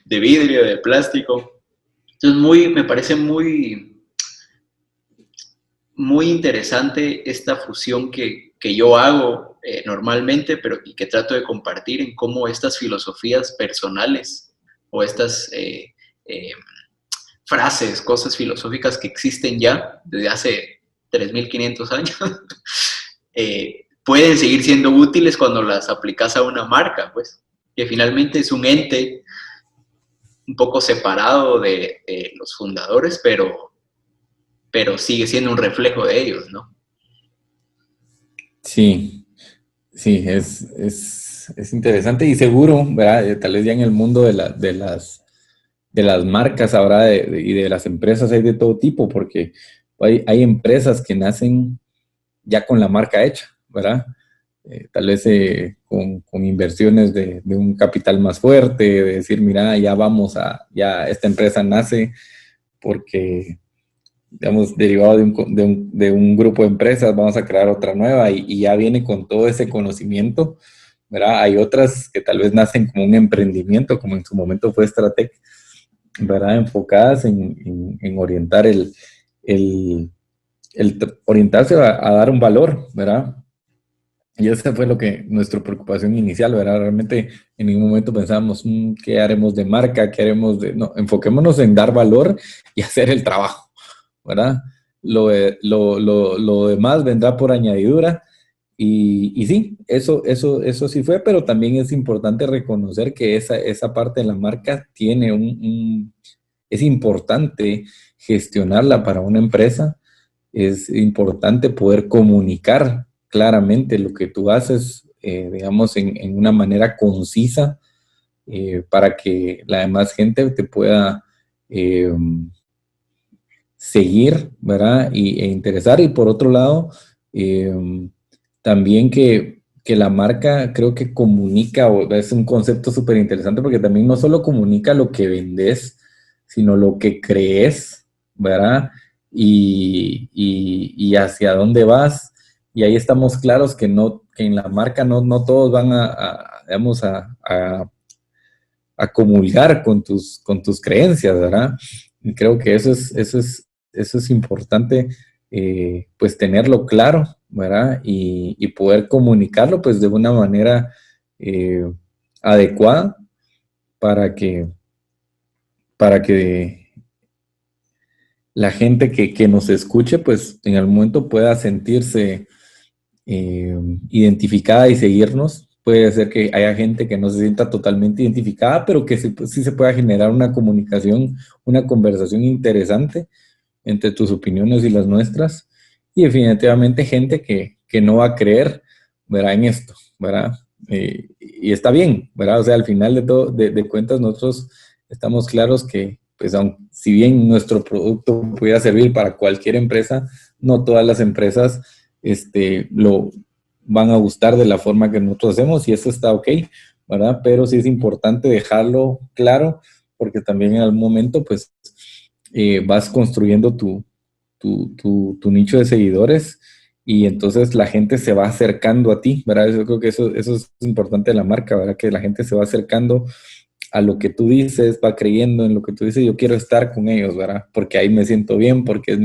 Speaker 2: de vidrio, de plástico. Entonces me parece muy interesante esta fusión que yo hago normalmente, pero y que trato de compartir en cómo estas filosofías personales o estas frases, cosas filosóficas que existen ya desde hace 3.500 años, pueden seguir siendo útiles cuando las aplicas a una marca, pues, que finalmente es un ente un poco separado de los fundadores, pero sigue siendo un reflejo de ellos, ¿no?
Speaker 3: sí, sí, es interesante y seguro, ¿verdad? Tal vez ya en el mundo de las marcas ahora y de las empresas hay de todo tipo, porque hay empresas que nacen ya con la marca hecha, ¿verdad? Tal vez con inversiones de un capital más fuerte, de decir, mira, ya esta empresa nace porque, digamos, derivado de un grupo de empresas, vamos a crear otra nueva y ya viene con todo ese conocimiento, ¿verdad? Hay otras que tal vez nacen como un emprendimiento, como en su momento fue Stratec, ¿verdad? Enfocadas en orientar orientarse a dar un valor, ¿verdad? Y esa fue nuestra preocupación inicial, ¿verdad? Realmente en ningún momento pensábamos, ¿qué haremos de marca? ¿Qué haremos de...? No, enfoquémonos en dar valor y hacer el trabajo, ¿verdad? Lo demás vendrá por añadidura. Y sí, eso sí fue, pero también es importante reconocer que esa parte de la marca es importante gestionarla para una empresa, es importante poder comunicar claramente lo que tú haces, digamos, en una manera concisa, para que la demás gente te pueda eh, seguir, ¿verdad? E interesar. Y por otro lado, eh, también que la marca creo que comunica, es un concepto súper interesante porque también no solo comunica lo que vendes, sino lo que crees, ¿verdad? Y hacia dónde vas. Y ahí estamos claros que en la marca no todos van digamos, a a comulgar con tus creencias, ¿verdad? Y creo que eso es importante, pues tenerlo claro, ¿verdad? Y poder comunicarlo pues de una manera adecuada para que la gente que nos escuche pues en algún momento pueda sentirse identificada y seguirnos. Puede ser que haya gente que no se sienta totalmente identificada, pero que sí se pueda generar una comunicación, una conversación interesante entre tus opiniones y las nuestras. Y definitivamente gente que no va a creer, ¿verdad? En esto, ¿verdad? Y está bien, ¿verdad? O sea, al final de todo, de cuentas, nosotros estamos claros que, pues, si bien nuestro producto pudiera servir para cualquier empresa, no todas las empresas lo van a gustar de la forma que nosotros hacemos y eso está ok, ¿verdad? Pero sí es importante dejarlo claro porque también en algún momento, pues, vas construyendo tu nicho de seguidores y entonces la gente se va acercando a ti, ¿verdad? Yo creo que eso es importante de la marca, ¿verdad? Que la gente se va acercando a lo que tú dices, va creyendo en lo que tú dices, yo quiero estar con ellos, ¿verdad? Porque ahí me siento bien, porque es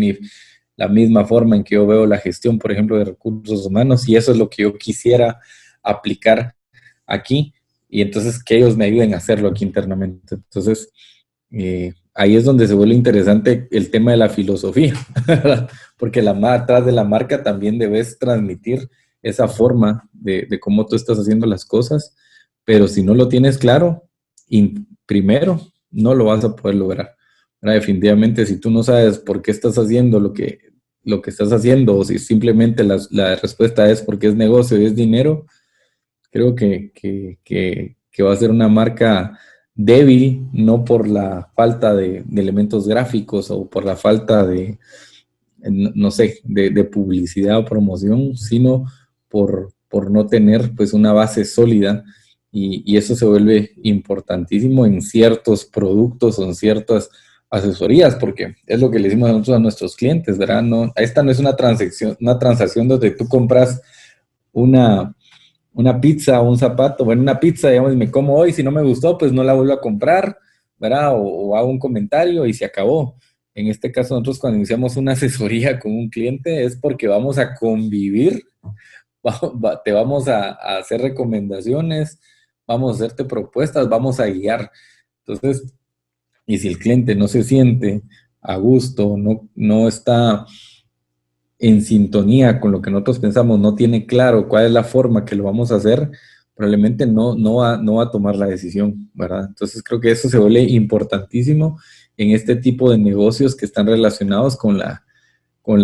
Speaker 3: la misma forma en que yo veo la gestión, por ejemplo, de recursos humanos y eso es lo que yo quisiera aplicar aquí y entonces que ellos me ayuden a hacerlo aquí internamente. Entonces, ahí es donde se vuelve interesante el tema de la filosofía, ¿verdad? Porque atrás de la marca también debes transmitir esa forma de cómo tú estás haciendo las cosas, pero si no lo tienes claro, primero no lo vas a poder lograr. ¿Verdad? Definitivamente, si tú no sabes por qué estás haciendo lo que estás haciendo, o si simplemente la respuesta es porque es negocio y es dinero, creo que va a ser una marca débil, no por la falta de elementos gráficos o por la falta no sé, de publicidad o promoción, sino por no tener pues una base sólida y eso se vuelve importantísimo en ciertos productos o en ciertas asesorías, porque es lo que le decimos nosotros a nuestros clientes, ¿verdad? No, esta no es una transacción donde tú compras una pizza o un zapato, bueno, una pizza, digamos, y me como hoy, si no me gustó, pues no la vuelvo a comprar, ¿verdad? O hago un comentario y se acabó. En este caso, nosotros cuando iniciamos una asesoría con un cliente es porque vamos a convivir, te vamos a hacer recomendaciones, vamos a hacerte propuestas, vamos a guiar. Entonces, y si el cliente no se siente a gusto, no está en sintonía con lo que nosotros pensamos, no tiene claro cuál es la forma que lo vamos a hacer, probablemente no va a tomar la decisión, ¿verdad? Entonces creo que eso se vuelve importantísimo en este tipo de negocios que están relacionados con la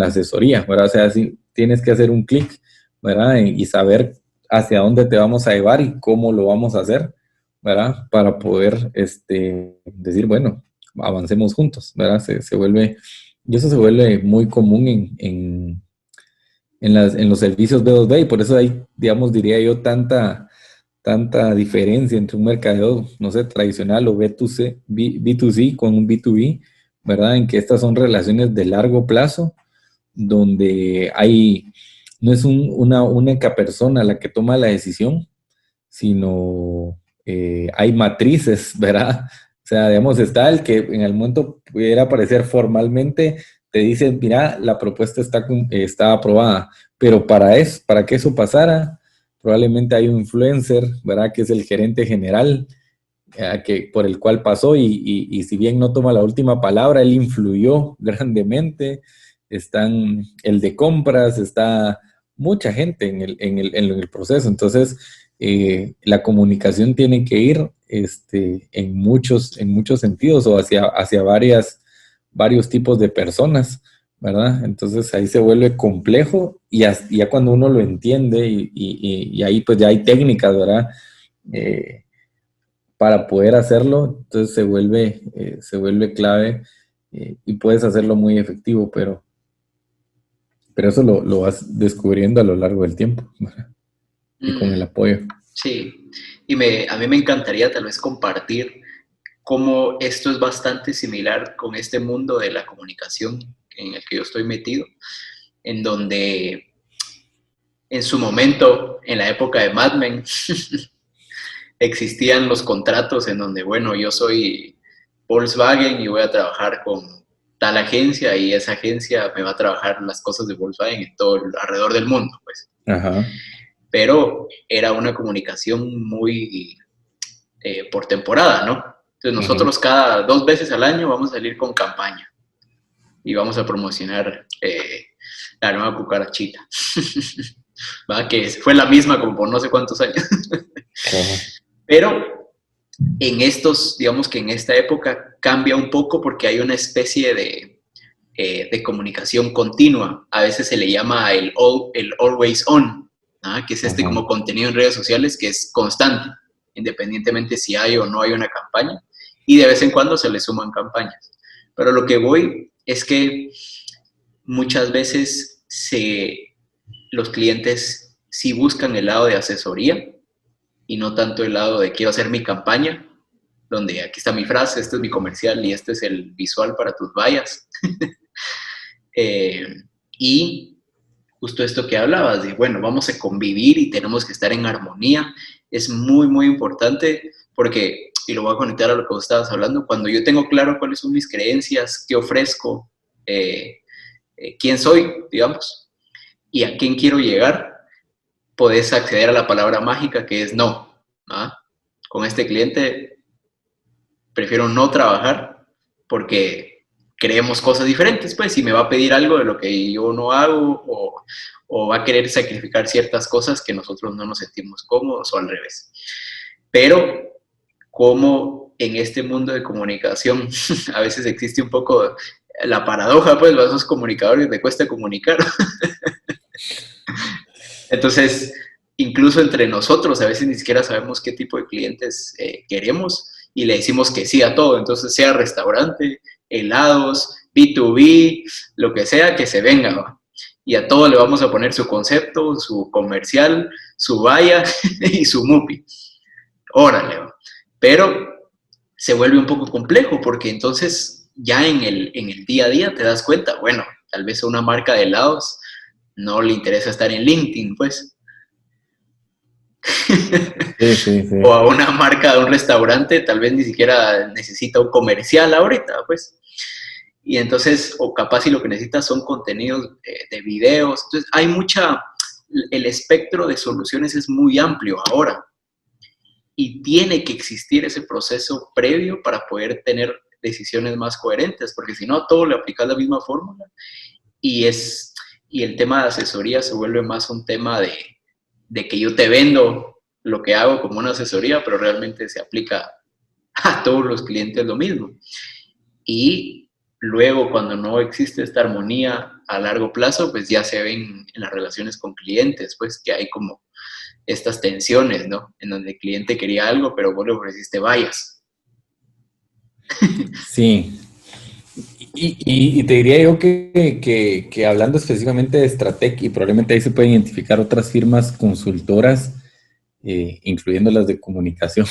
Speaker 3: asesoría, ¿verdad? O sea, si tienes que hacer un clic, ¿verdad? Y saber hacia dónde te vamos a llevar y cómo lo vamos a hacer, ¿verdad? Para poder decir, bueno, avancemos juntos, ¿verdad? Se vuelve, y eso se vuelve muy común en los servicios B2B y por eso hay, digamos, diría yo, tanta diferencia entre un mercadeo, no sé, tradicional o B2C con un B2B, ¿verdad? En que estas son relaciones de largo plazo, donde no es una única persona la que toma la decisión, sino hay matrices, ¿verdad? O sea, digamos, está el que en el momento pudiera aparecer formalmente, te dicen, mira, la propuesta está aprobada, pero para que eso pasara, probablemente hay un influencer, ¿verdad? Que es el gerente general, por el cual pasó y si bien no toma la última palabra, él influyó grandemente. Están el de compras, está mucha gente en el proceso. Entonces, la comunicación tiene que ir en muchos sentidos o hacia varios tipos de personas, ¿verdad? Entonces ahí se vuelve complejo y ya cuando uno lo entiende y ahí pues ya hay técnicas, ¿verdad? Para poder hacerlo, entonces se vuelve clave y puedes hacerlo muy efectivo, pero eso lo vas descubriendo a lo largo del tiempo, ¿verdad? Y con el apoyo.
Speaker 2: Sí, a mí me encantaría tal vez compartir cómo esto es bastante similar con este mundo de la comunicación en el que yo estoy metido, en donde en su momento, en la época de Mad Men, existían los contratos en donde, bueno, yo soy Volkswagen y voy a trabajar con tal agencia y esa agencia me va a trabajar las cosas de Volkswagen en alrededor del mundo, pues.
Speaker 3: Ajá.
Speaker 2: Pero era una comunicación muy por temporada, ¿no? Entonces
Speaker 3: Ujú.
Speaker 2: nosotros cada 2 veces al año vamos a salir con campaña y vamos a promocionar la nueva cucarachita. ¿Va? Que fue la misma como por no sé cuántos años.
Speaker 3: Ajá.
Speaker 2: Pero en estos, digamos que en esta época cambia un poco porque hay una especie de comunicación continua. A veces se le llama el always on, ¿no? Que es este
Speaker 3: Ajá.
Speaker 2: como contenido en redes sociales que es constante, independientemente si hay o no hay una campaña, y de vez en cuando se le suman campañas. Pero lo que voy es que muchas veces los clientes sí buscan el lado de asesoría y no tanto el lado de quiero hacer mi campaña, donde aquí está mi frase, este es mi comercial y este es el visual para tus vallas. Y justo esto que hablabas, de bueno, vamos a convivir y tenemos que estar en armonía, es muy, muy importante porque, y lo voy a conectar a lo que vos estabas hablando, cuando yo tengo claro cuáles son mis creencias, qué ofrezco, quién soy, digamos, y a quién quiero llegar, podés acceder a la palabra mágica que es no. ¿Ah? Con este cliente prefiero no trabajar porque creemos cosas diferentes, pues, si me va a pedir algo de lo que yo no hago o va a querer sacrificar ciertas cosas que nosotros no nos sentimos cómodos o al revés. Pero como en este mundo de comunicación a veces existe un poco la paradoja, pues, a esos comunicadores les cuesta comunicar. Entonces, incluso entre nosotros, a veces ni siquiera sabemos qué tipo de clientes queremos y le decimos que sí a todo. Entonces, sea restaurante, helados, B2B, lo que sea, que se venga, ¿no? Y a todo le vamos a poner su concepto, su comercial, su valla y su MUPI. Órale, ¿no? Pero se vuelve un poco complejo porque entonces ya en el día a día te das cuenta, bueno, tal vez a una marca de helados no le interesa estar en LinkedIn, pues.
Speaker 3: Sí, sí, sí.
Speaker 2: O a una marca de un restaurante tal vez ni siquiera necesita un comercial ahorita, pues. Y entonces, o capaz si lo que necesitas son contenidos de videos. Entonces, el espectro de soluciones es muy amplio ahora. Y tiene que existir ese proceso previo para poder tener decisiones más coherentes, porque si no, a todo le aplicas la misma fórmula y el tema de asesoría se vuelve más un tema de que yo te vendo lo que hago como una asesoría, pero realmente se aplica a todos los clientes lo mismo. Y luego, cuando no existe esta armonía a largo plazo, pues ya se ven en las relaciones con clientes, pues que hay como estas tensiones, ¿no? En donde el cliente quería algo, pero vos le ofreciste vallas.
Speaker 3: Sí. Y te diría yo que hablando específicamente de Stratec, y probablemente ahí se pueden identificar otras firmas consultoras, incluyendo las de comunicación,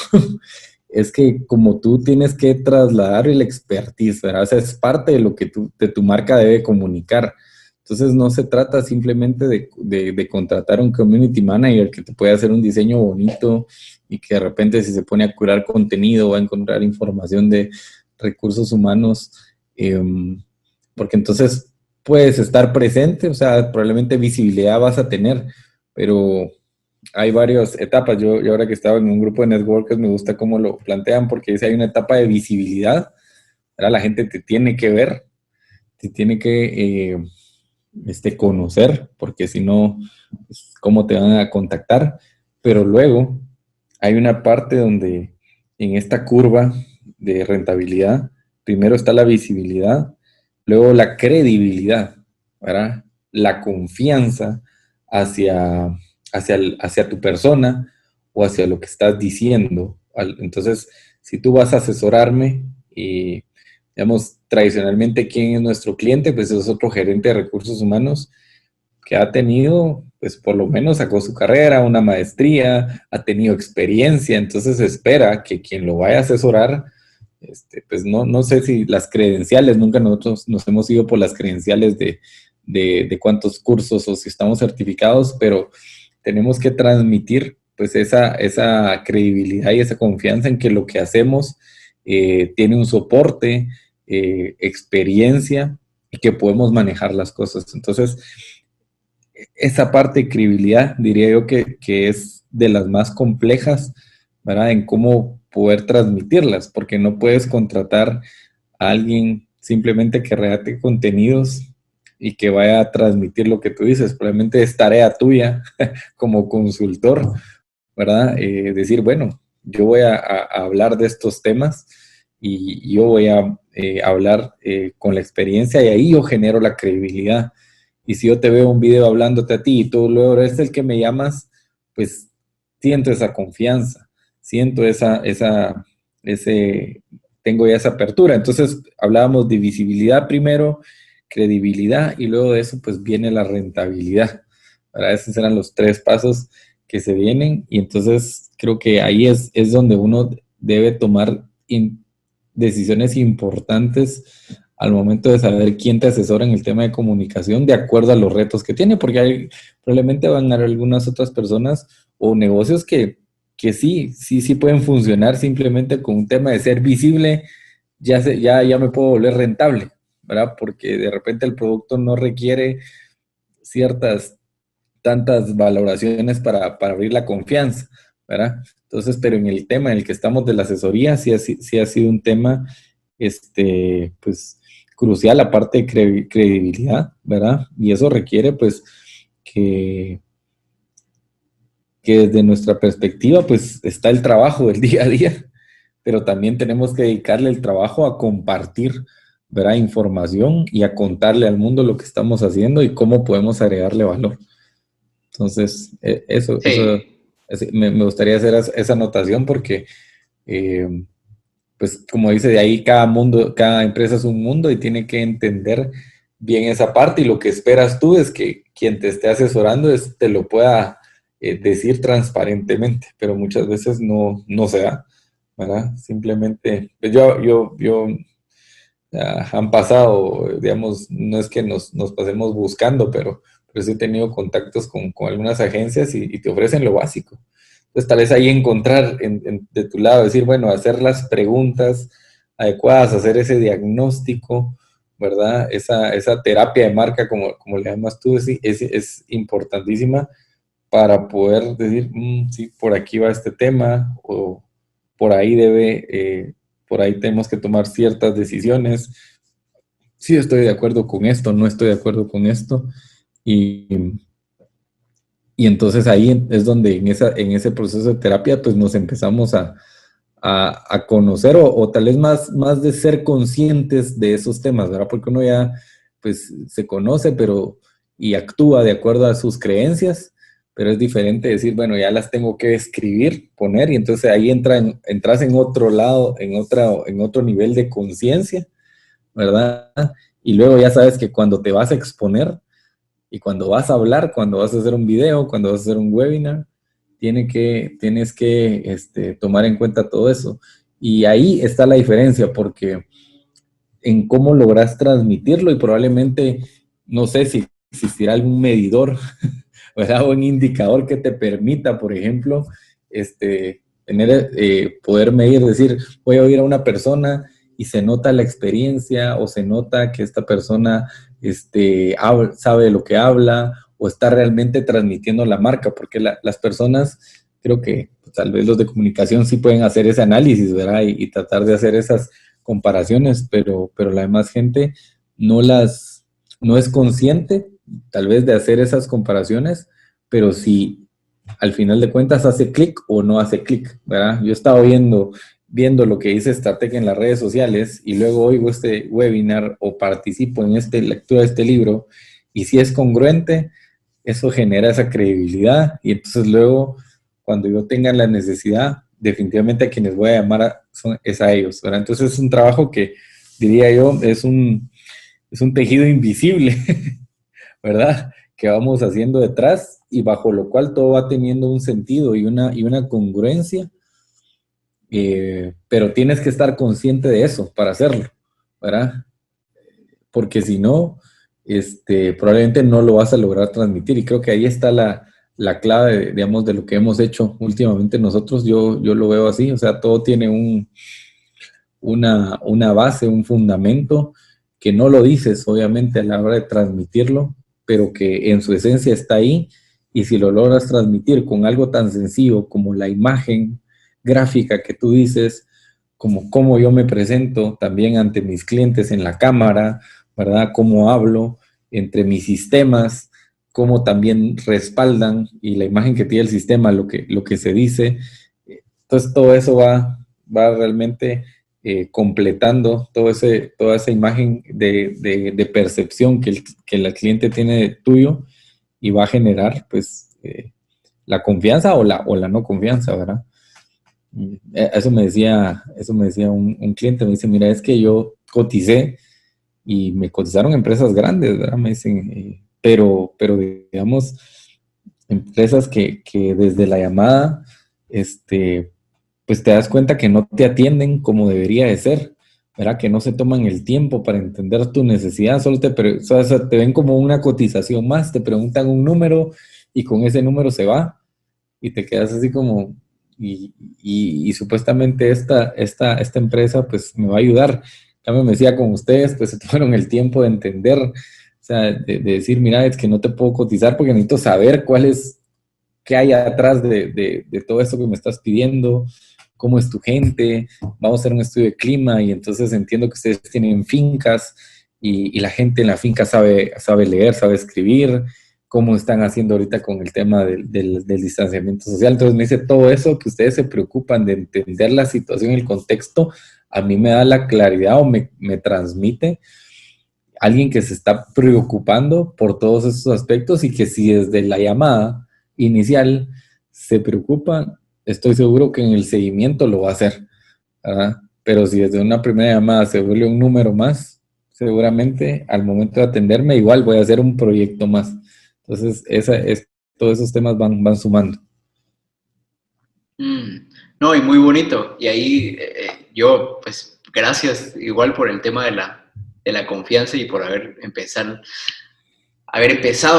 Speaker 3: es que como tú tienes que trasladar el expertise, ¿verdad? O sea, es parte de lo que de tu marca debe comunicar. Entonces no se trata simplemente de contratar un community manager que te puede hacer un diseño bonito y que de repente si se pone a curar contenido va a encontrar información de recursos humanos, porque entonces puedes estar presente, o sea, probablemente visibilidad vas a tener, pero hay varias etapas. Yo ahora que estaba en un grupo de networkers me gusta cómo lo plantean porque dice hay una etapa de visibilidad, ¿verdad? La gente te tiene que ver, te tiene que conocer, porque si no, pues, ¿cómo te van a contactar? Pero luego hay una parte donde en esta curva de rentabilidad, primero está la visibilidad, luego la credibilidad, ¿verdad? La confianza hacia, hacia tu persona o hacia lo que estás diciendo. Entonces, si tú vas a asesorarme y, digamos, tradicionalmente, ¿quién es nuestro cliente? Pues es otro gerente de recursos humanos que ha tenido, pues por lo menos sacó su carrera, una maestría, ha tenido experiencia, entonces se espera que quien lo vaya a asesorar, pues no sé si las credenciales, nunca nosotros nos hemos ido por las credenciales de cuántos cursos o si estamos certificados, pero tenemos que transmitir pues esa credibilidad y esa confianza en que lo que hacemos tiene un soporte, experiencia y que podemos manejar las cosas. Entonces, esa parte de credibilidad diría yo que es de las más complejas, ¿verdad? En cómo poder transmitirlas, porque no puedes contratar a alguien simplemente que redacte contenidos y que vaya a transmitir lo que tú dices. Probablemente es tarea tuya como consultor, ¿verdad? Decir, bueno, yo voy a hablar de estos temas y yo voy a hablar con la experiencia y ahí yo genero la credibilidad. Y si yo te veo un video hablándote a ti y tú luego eres el que me llamas, pues siento esa confianza, siento tengo ya esa apertura. Entonces hablábamos de visibilidad primero, credibilidad y luego de eso pues viene la rentabilidad. ¿Verdad? Esos eran los 3 pasos que se vienen y entonces creo que ahí es donde uno debe tomar decisiones importantes al momento de saber quién te asesora en el tema de comunicación de acuerdo a los retos que tiene, porque probablemente van a haber algunas otras personas o negocios que sí pueden funcionar simplemente con un tema de ser visible, ya me puedo volver rentable, ¿verdad? Porque de repente el producto no requiere tantas valoraciones para abrir la confianza, ¿verdad? Entonces, pero en el tema en el que estamos de la asesoría, sí ha sido un tema, pues, crucial, aparte de credibilidad, ¿verdad? Y eso requiere, pues, que desde nuestra perspectiva, pues, está el trabajo del día a día, pero también tenemos que dedicarle el trabajo a compartir, ¿verdad? Información y a contarle al mundo lo que estamos haciendo y cómo podemos agregarle valor. Entonces, me gustaría hacer esa anotación porque, pues, como dice, de ahí cada empresa es un mundo y tiene que entender bien esa parte y lo que esperas tú es que quien te esté asesorando te lo pueda decir transparentemente, pero muchas veces no se da, ¿verdad? Simplemente, pues han pasado, digamos, no es que nos pasemos buscando, pero sí he tenido contactos con algunas agencias y te ofrecen lo básico. Entonces, tal vez ahí encontrar de tu lado, decir, bueno, hacer las preguntas adecuadas, hacer ese diagnóstico, ¿verdad? Esa terapia de marca, como le llamas tú, es importantísima para poder decir, sí, por aquí va este tema, o por ahí por ahí tenemos que tomar ciertas decisiones. Sí, estoy de acuerdo con esto, no estoy de acuerdo con esto. Y, y entonces ahí es donde en ese proceso de terapia pues nos empezamos a conocer o tal vez más de ser conscientes de esos temas, ¿verdad? Porque uno ya pues se conoce y actúa de acuerdo a sus creencias, pero es diferente decir, bueno, ya las tengo que escribir, poner, y entonces ahí entras en otro lado, en otro nivel de conciencia, ¿verdad? Y luego ya sabes que cuando te vas a exponer y cuando vas a hablar, cuando vas a hacer un video, cuando vas a hacer un webinar, tienes que tomar en cuenta todo eso. Y ahí está la diferencia, porque en cómo logras transmitirlo y probablemente, no sé si existirá algún medidor, ¿verdad? O un indicador que te permita, por ejemplo, poder medir, decir, voy a oír a una persona y se nota la experiencia o se nota que esta persona sabe lo que habla o está realmente transmitiendo la marca, porque las personas, creo que pues, tal vez los de comunicación sí pueden hacer ese análisis, ¿verdad? Y tratar de hacer esas comparaciones, pero la demás gente no es consciente tal vez de hacer esas comparaciones, pero si al final de cuentas hace clic o no hace clic, ¿verdad? Yo estaba viendo lo que dice Strateg en las redes sociales y luego oigo este webinar o participo en esta lectura de este libro y si es congruente, eso genera esa credibilidad y entonces luego cuando yo tenga la necesidad, definitivamente a quienes voy a llamar es a ellos, ¿verdad? Entonces es un trabajo que diría yo es un tejido invisible, ¿verdad? Que vamos haciendo detrás y bajo lo cual todo va teniendo un sentido y una congruencia, pero tienes que estar consciente de eso para hacerlo, ¿verdad? Porque si no, probablemente no lo vas a lograr transmitir y creo que ahí está la la clave, digamos, de lo que hemos hecho últimamente nosotros. Yo lo veo así, o sea, todo tiene una base, un fundamento que no lo dices, obviamente, a la hora de transmitirlo, pero que en su esencia está ahí, y si lo logras transmitir con algo tan sencillo como la imagen gráfica que tú dices, como cómo yo me presento también ante mis clientes en la cámara, ¿verdad? Cómo hablo entre mis sistemas, cómo también respaldan y la imagen que tiene el sistema, lo que se dice. Entonces todo eso va realmente completando toda esa imagen de percepción que el cliente tiene tuyo, y va a generar pues la confianza o la no confianza, ¿verdad? Eso me decía un cliente, me dice, mira, es que yo coticé y me cotizaron empresas grandes, ¿verdad? Me dicen, pero digamos, empresas que desde la llamada, pues te das cuenta que no te atienden como debería de ser, ¿verdad? Que no se toman el tiempo para entender tu necesidad, solo o sea, te ven como una cotización más, te preguntan un número y con ese número se va, y te quedas así como, y supuestamente esta empresa pues me va a ayudar. Cambio, me decía, con ustedes pues se tomaron el tiempo de entender, o sea, de decir, mira, es que no te puedo cotizar porque necesito saber qué hay atrás de todo esto que me estás pidiendo, cómo es tu gente, vamos a hacer un estudio de clima, y entonces entiendo que ustedes tienen fincas, y la gente en la finca sabe leer, sabe escribir, cómo están haciendo ahorita con el tema del distanciamiento social. Entonces me dice, todo eso que ustedes se preocupan de entender la situación, el contexto, a mí me da la claridad, o me transmite alguien que se está preocupando por todos esos aspectos, y que si desde la llamada inicial se preocupa, estoy seguro que en el seguimiento lo va a hacer, ¿verdad? Pero si desde una primera llamada se vuelve un número más, seguramente al momento de atenderme igual voy a hacer un proyecto más. Entonces, todos esos temas van sumando.
Speaker 2: No, y muy bonito. Y ahí yo, pues, gracias igual por el tema de la confianza y por haber empezado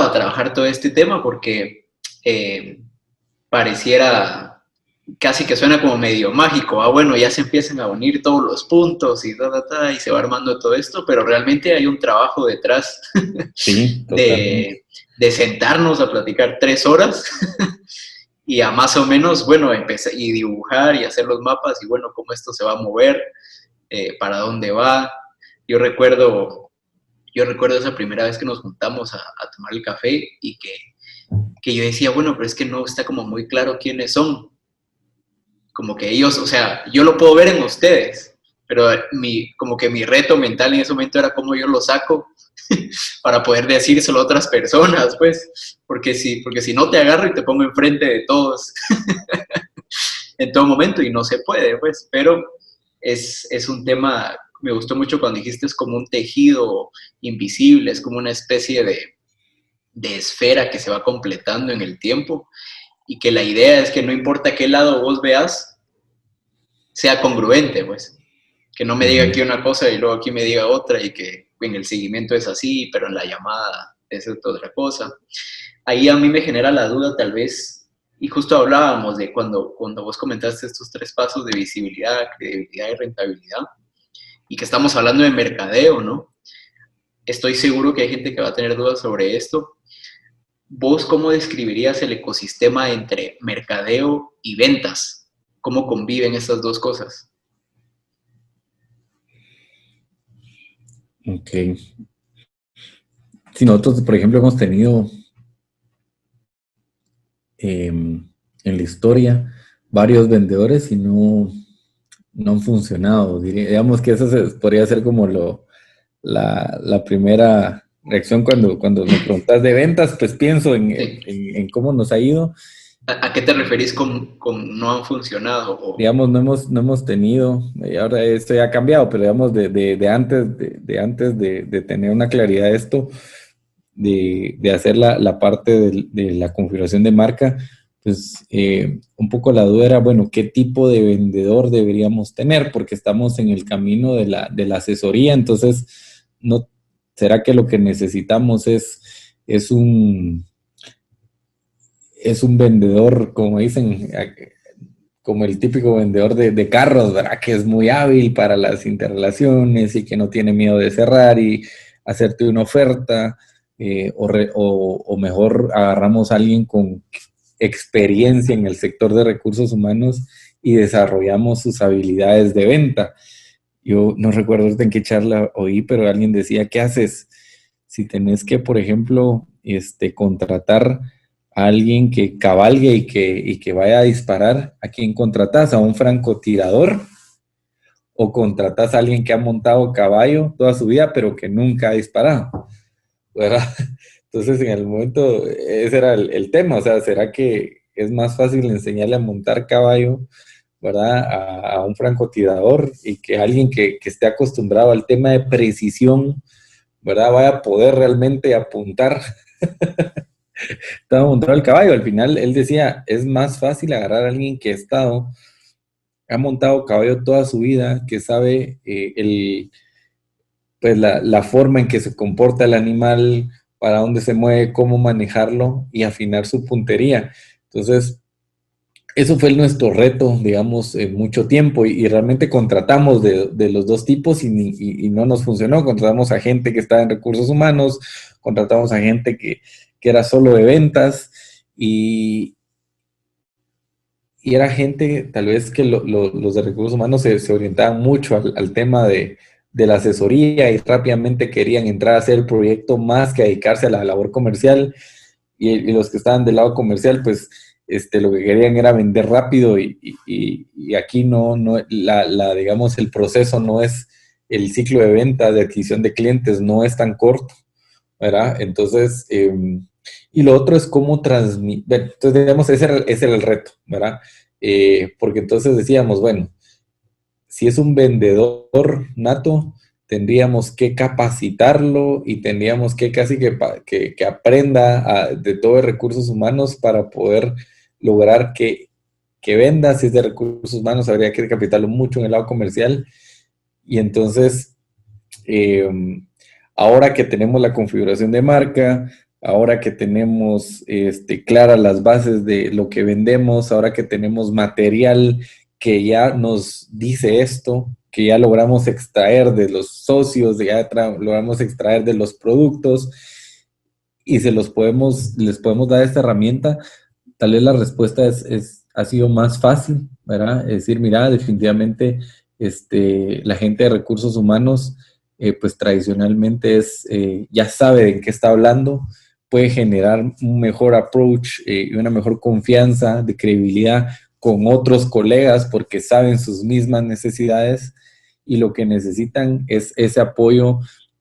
Speaker 2: a trabajar todo este tema, porque pareciera casi que suena como medio mágico. Bueno, ya se empiezan a unir todos los puntos y y se va armando todo esto, pero realmente hay un trabajo detrás
Speaker 3: Sí, totalmente.
Speaker 2: de sentarnos a platicar 3 horas y a más o menos, bueno, empezar y dibujar y hacer los mapas y bueno, cómo esto se va a mover, para dónde va. Yo recuerdo esa primera vez que nos juntamos a tomar el café y que yo decía, bueno, pero es que no está como muy claro quiénes son. Como que ellos, o sea, yo lo puedo ver en ustedes, pero como que mi reto mental en ese momento era cómo yo lo saco para poder decírselo a otras personas, pues, porque si no te agarro y te pongo enfrente de todos en todo momento y no se puede, pues, pero es un tema, me gustó mucho cuando dijiste es como un tejido invisible, es como una especie de esfera que se va completando en el tiempo y que la idea es que no importa qué lado vos veas, sea congruente, pues, que no me diga aquí una cosa y luego aquí me diga otra y que en el seguimiento es así, pero en la llamada es otra cosa. Ahí a mí me genera la duda tal vez, y justo hablábamos de cuando vos comentaste estos 3 pasos de visibilidad, credibilidad y rentabilidad, y que estamos hablando de mercadeo, ¿no? Estoy seguro que hay gente que va a tener dudas sobre esto. ¿Vos cómo describirías el ecosistema entre mercadeo y ventas? ¿Cómo conviven estas dos cosas?
Speaker 3: Ok. Si nosotros, por ejemplo, hemos tenido en la historia varios vendedores y no han funcionado. Digamos que eso podría ser como la primera reacción cuando me preguntas de ventas, pues pienso
Speaker 2: Sí.
Speaker 3: en cómo nos ha ido.
Speaker 2: ¿A qué te referís con no han funcionado?
Speaker 3: Digamos, no hemos tenido, y ahora esto ya ha cambiado, pero digamos, antes de tener una claridad de esto, de hacer la parte de la configuración de marca, pues un poco la duda era, bueno, ¿qué tipo de vendedor deberíamos tener? Porque estamos en el camino de la asesoría, entonces, no, ¿será que lo que necesitamos es es un vendedor, como dicen, como el típico vendedor de carros, ¿verdad? Que es muy hábil para las interrelaciones y que no tiene miedo de cerrar y hacerte una oferta, o mejor agarramos a alguien con experiencia en el sector de recursos humanos y desarrollamos sus habilidades de venta. Yo no recuerdo en qué charla oí, pero alguien decía, ¿qué haces si tenés que, por ejemplo, contratar a alguien que cabalgue y que vaya a disparar? ¿A quién contratás? ¿A un francotirador? ¿O contratás a alguien que ha montado caballo toda su vida, pero que nunca ha disparado? ¿Verdad? Entonces, en el momento, ese era el tema. O sea, ¿será que es más fácil enseñarle a montar caballo, ¿verdad? A un francotirador, y que alguien que esté acostumbrado al tema de precisión, ¿verdad? Vaya a poder realmente apuntar? Estaba montado el caballo. Al final, él decía, es más fácil agarrar a alguien que ha montado caballo toda su vida, que sabe pues la forma en que se comporta el animal, para dónde se mueve, cómo manejarlo y afinar su puntería. Entonces, eso fue nuestro reto, digamos, en mucho tiempo, y realmente contratamos de los dos tipos y no nos funcionó. Contratamos a gente que estaba en recursos humanos, contratamos a gente que era solo de ventas, y, y era gente tal vez que los de recursos humanos se orientaban mucho al tema de la asesoría, y rápidamente querían entrar a hacer el proyecto más que dedicarse a la labor comercial, y los que estaban del lado comercial, pues lo que querían era vender rápido, y aquí digamos, el proceso no es, el ciclo de venta, de adquisición de clientes no es tan corto, ¿verdad? Entonces, y lo otro es cómo transmitir. Entonces, digamos, ese era el reto, ¿verdad? Porque entonces decíamos, bueno, si es un vendedor nato, tendríamos que capacitarlo y tendríamos que casi que aprenda de todo de recursos humanos para poder lograr que venda. Si es de recursos humanos, habría que capacitarlo mucho en el lado comercial. Y entonces, eh, ahora que tenemos la configuración de marca, ahora que tenemos claras las bases de lo que vendemos, ahora que tenemos material que ya nos dice esto, que ya logramos extraer de los socios, logramos extraer de los productos, y les podemos dar esta herramienta, tal vez la respuesta ha sido más fácil, ¿verdad? Es decir, mira, definitivamente la gente de recursos humanos, pues tradicionalmente ya sabe de qué está hablando, puede generar un mejor approach, y una mejor confianza de credibilidad con otros colegas porque saben sus mismas necesidades, y lo que necesitan es ese apoyo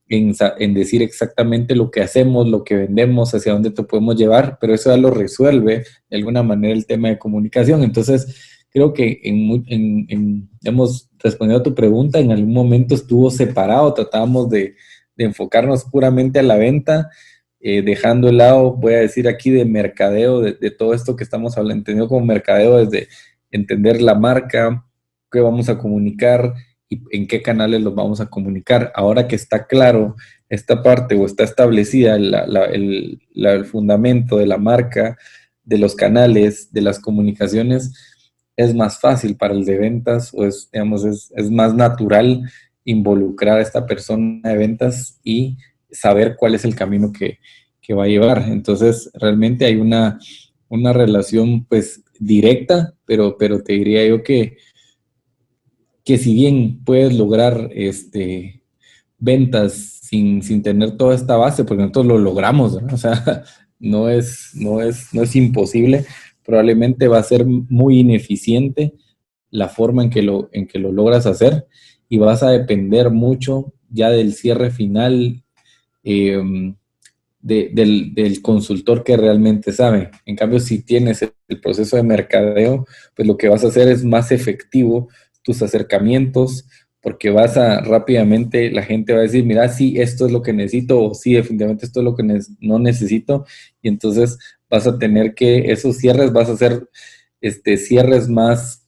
Speaker 3: en decir exactamente lo que hacemos, lo que vendemos, hacia dónde te podemos llevar, pero eso ya lo resuelve de alguna manera el tema de comunicación. Entonces, creo que hemos respondido a tu pregunta, en algún momento estuvo separado, tratábamos de enfocarnos puramente a la venta, dejando el lado, voy a decir aquí, de mercadeo, de todo esto que estamos hablando, entendido como mercadeo, desde entender la marca, qué vamos a comunicar y en qué canales los vamos a comunicar. Ahora que está claro esta parte, o está establecida el fundamento de la marca, de los canales, de las comunicaciones, es más fácil para el de ventas, o digamos, es más natural involucrar a esta persona de ventas y saber cuál es el camino que va a llevar. Entonces, realmente hay una relación, pues, directa, pero te diría yo que si bien puedes lograr ventas sin tener toda esta base, porque nosotros lo logramos, ¿no? O sea, no es imposible, probablemente va a ser muy ineficiente la forma en que lo logras hacer, y vas a depender mucho ya del cierre final, del consultor que realmente sabe. En cambio, si tienes el proceso de mercadeo, pues lo que vas a hacer es más efectivo tus acercamientos, porque rápidamente la gente va a decir, mira, sí, esto es lo que necesito, o sí, definitivamente esto es lo que no necesito, y entonces vas a tener que, esos cierres, vas a hacer cierres más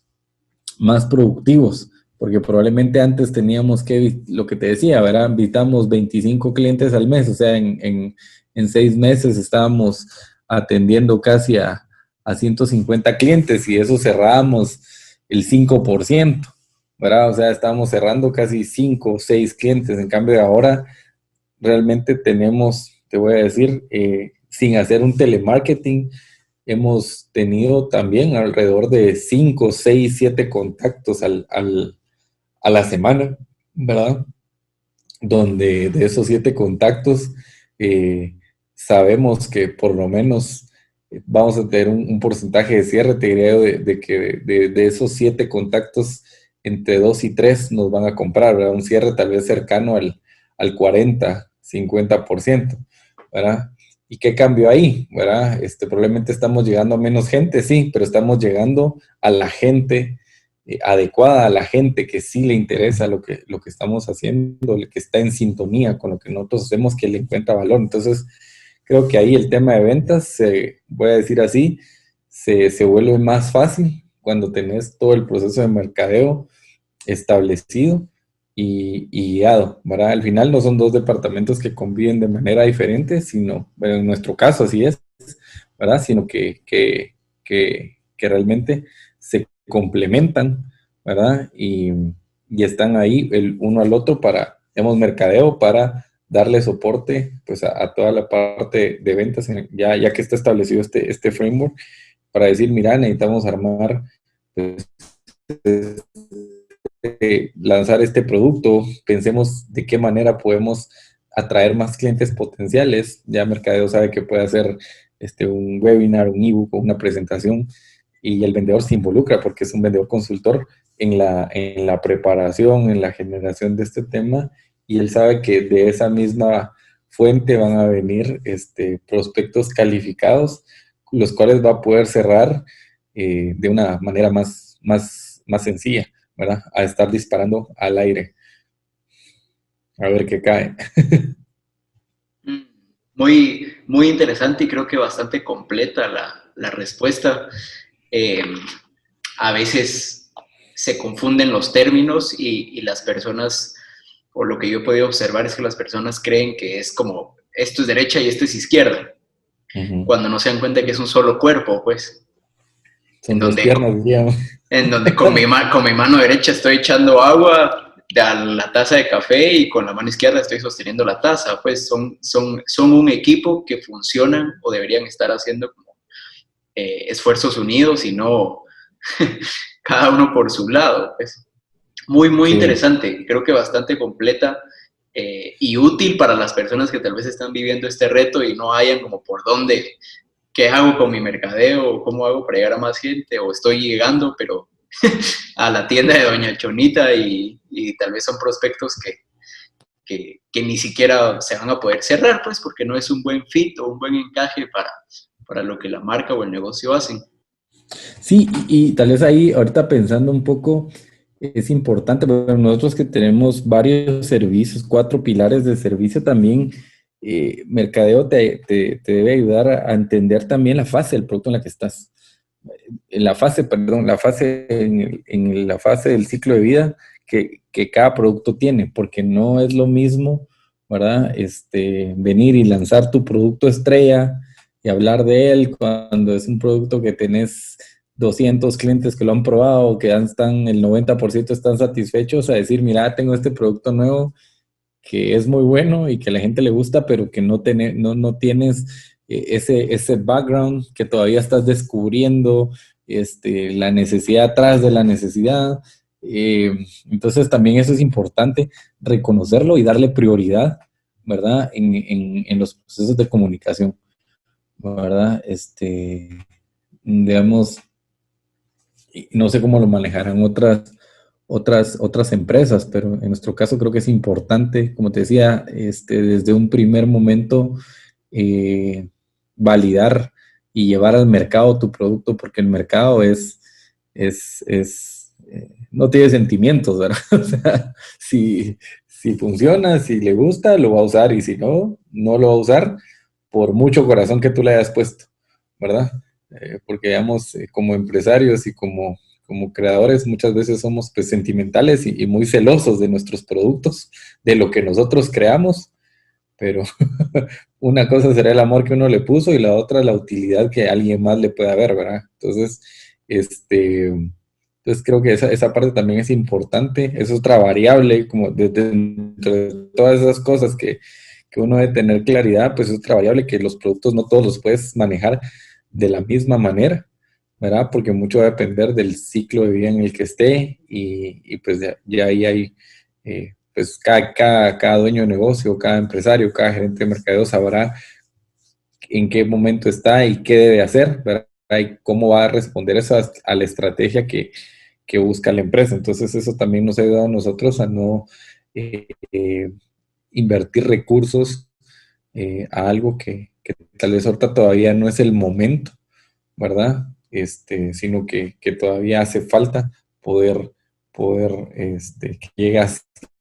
Speaker 3: productivos, porque probablemente antes teníamos que, lo que te decía, ¿verdad? Visitamos 25 clientes al mes, o sea, en 6 meses estábamos atendiendo casi a a 150 clientes y eso cerrábamos el 5%, ¿verdad? O sea, estábamos cerrando casi 5 o 6 clientes. En cambio, ahora realmente tenemos, te voy a decir, sin hacer un telemarketing, hemos tenido también alrededor de 5, 6, 7 contactos a la semana, ¿verdad? Donde de esos 7 contactos sabemos que por lo menos vamos a tener un porcentaje de cierre, te diría yo, de que de esos 7 contactos, entre 2 y 3 nos van a comprar, ¿verdad? Un cierre tal vez cercano al 40, 50%, ¿verdad? ¿Y qué cambió ahí? ¿Verdad? Probablemente estamos llegando a menos gente, sí, pero estamos llegando a la gente adecuada, a la gente que sí le interesa lo que estamos haciendo, que está en sintonía con lo que nosotros hacemos, que le encuentra valor. Entonces, creo que ahí el tema de ventas, voy a decir así, se vuelve más fácil cuando tenés todo el proceso de mercadeo establecido y guiado, ¿verdad? Al final no son dos departamentos que conviven de manera diferente, sino, bueno, en nuestro caso así es, ¿verdad? Sino que realmente se complementan, ¿verdad? Y están ahí el uno al otro para, digamos, mercadeo, para darle soporte pues a toda la parte de ventas, ya que está establecido este framework, para decir, mira, necesitamos armar, pues, lanzar este producto, pensemos de qué manera podemos atraer más clientes potenciales. Ya Mercadeo sabe que puede hacer un webinar, un ebook o una presentación, y el vendedor se involucra porque es un vendedor consultor en la preparación, en la generación de este tema, y él sabe que de esa misma fuente van a venir prospectos calificados, los cuales va a poder cerrar de una manera más sencilla, ¿verdad? A estar disparando al aire. A ver qué cae.
Speaker 2: Muy, muy interesante y creo que bastante completa la respuesta. A veces se confunden los términos y las personas, o lo que yo he podido observar es que las personas creen que es como esto es derecha y esto es izquierda, cuando no se dan cuenta que es un solo cuerpo, pues.
Speaker 3: Son dos piernas, digamos.
Speaker 2: En donde con mi mano derecha estoy echando agua a la taza de café y con la mano izquierda estoy sosteniendo la taza. Pues son un equipo que funcionan o deberían estar haciendo como esfuerzos unidos y no cada uno por su lado. Pues. Muy, muy
Speaker 3: Sí.
Speaker 2: interesante. Creo que bastante completa y útil para las personas que tal vez están viviendo este reto y no hayan como por dónde. ¿Qué hago con mi mercadeo? ¿Cómo hago para llegar a más gente? O estoy llegando, pero a la tienda de Doña Chonita y tal vez son prospectos que ni siquiera se van a poder cerrar, pues, porque no es un buen fit o un buen encaje para lo que la marca o el negocio hacen.
Speaker 3: Sí, y tal vez ahí, ahorita pensando un poco, es importante, pero nosotros que tenemos varios servicios, 4 pilares de servicio también, Mercadeo te debe ayudar a entender también la fase del producto en la que estás. La fase del ciclo de vida que cada producto tiene, porque no es lo mismo, ¿verdad? Venir y lanzar tu producto estrella y hablar de él cuando es un producto que tenés 200 clientes que lo han probado, que están, el 90% están satisfechos, a decir, mira, tengo este producto nuevo que es muy bueno y que a la gente le gusta, pero que no tienes ese background, que todavía estás descubriendo la necesidad atrás de la necesidad. Entonces también eso es importante, reconocerlo y darle prioridad, ¿verdad? En los procesos de comunicación, ¿verdad? Digamos, no sé cómo lo manejarán otras empresas, pero en nuestro caso creo que es importante, como te decía, desde un primer momento validar y llevar al mercado tu producto, porque el mercado no tiene sentimientos, ¿verdad? O sea, si funciona, si le gusta, lo va a usar, y si no, no lo va a usar, por mucho corazón que tú le hayas puesto, ¿verdad? Porque, digamos, como empresarios y como creadores muchas veces somos pues sentimentales y muy celosos de nuestros productos, de lo que nosotros creamos, pero una cosa será el amor que uno le puso y la otra la utilidad que alguien más le pueda ver, ¿verdad? Entonces, entonces creo que esa parte también es importante, es otra variable, como dentro de todas esas cosas que uno debe tener claridad, pues es otra variable que los productos no todos los puedes manejar de la misma manera, ¿verdad? Porque mucho va a depender del ciclo de vida en el que esté y pues ya ahí hay, pues cada dueño de negocio, cada empresario, cada gerente de mercadeo sabrá en qué momento está y qué debe hacer, ¿verdad? Y cómo va a responder eso a la estrategia que busca la empresa. Entonces eso también nos ha ayudado a nosotros a no eh, invertir recursos a algo que tal vez ahorita todavía no es el momento, ¿verdad? Sino que todavía hace falta poder que llegue a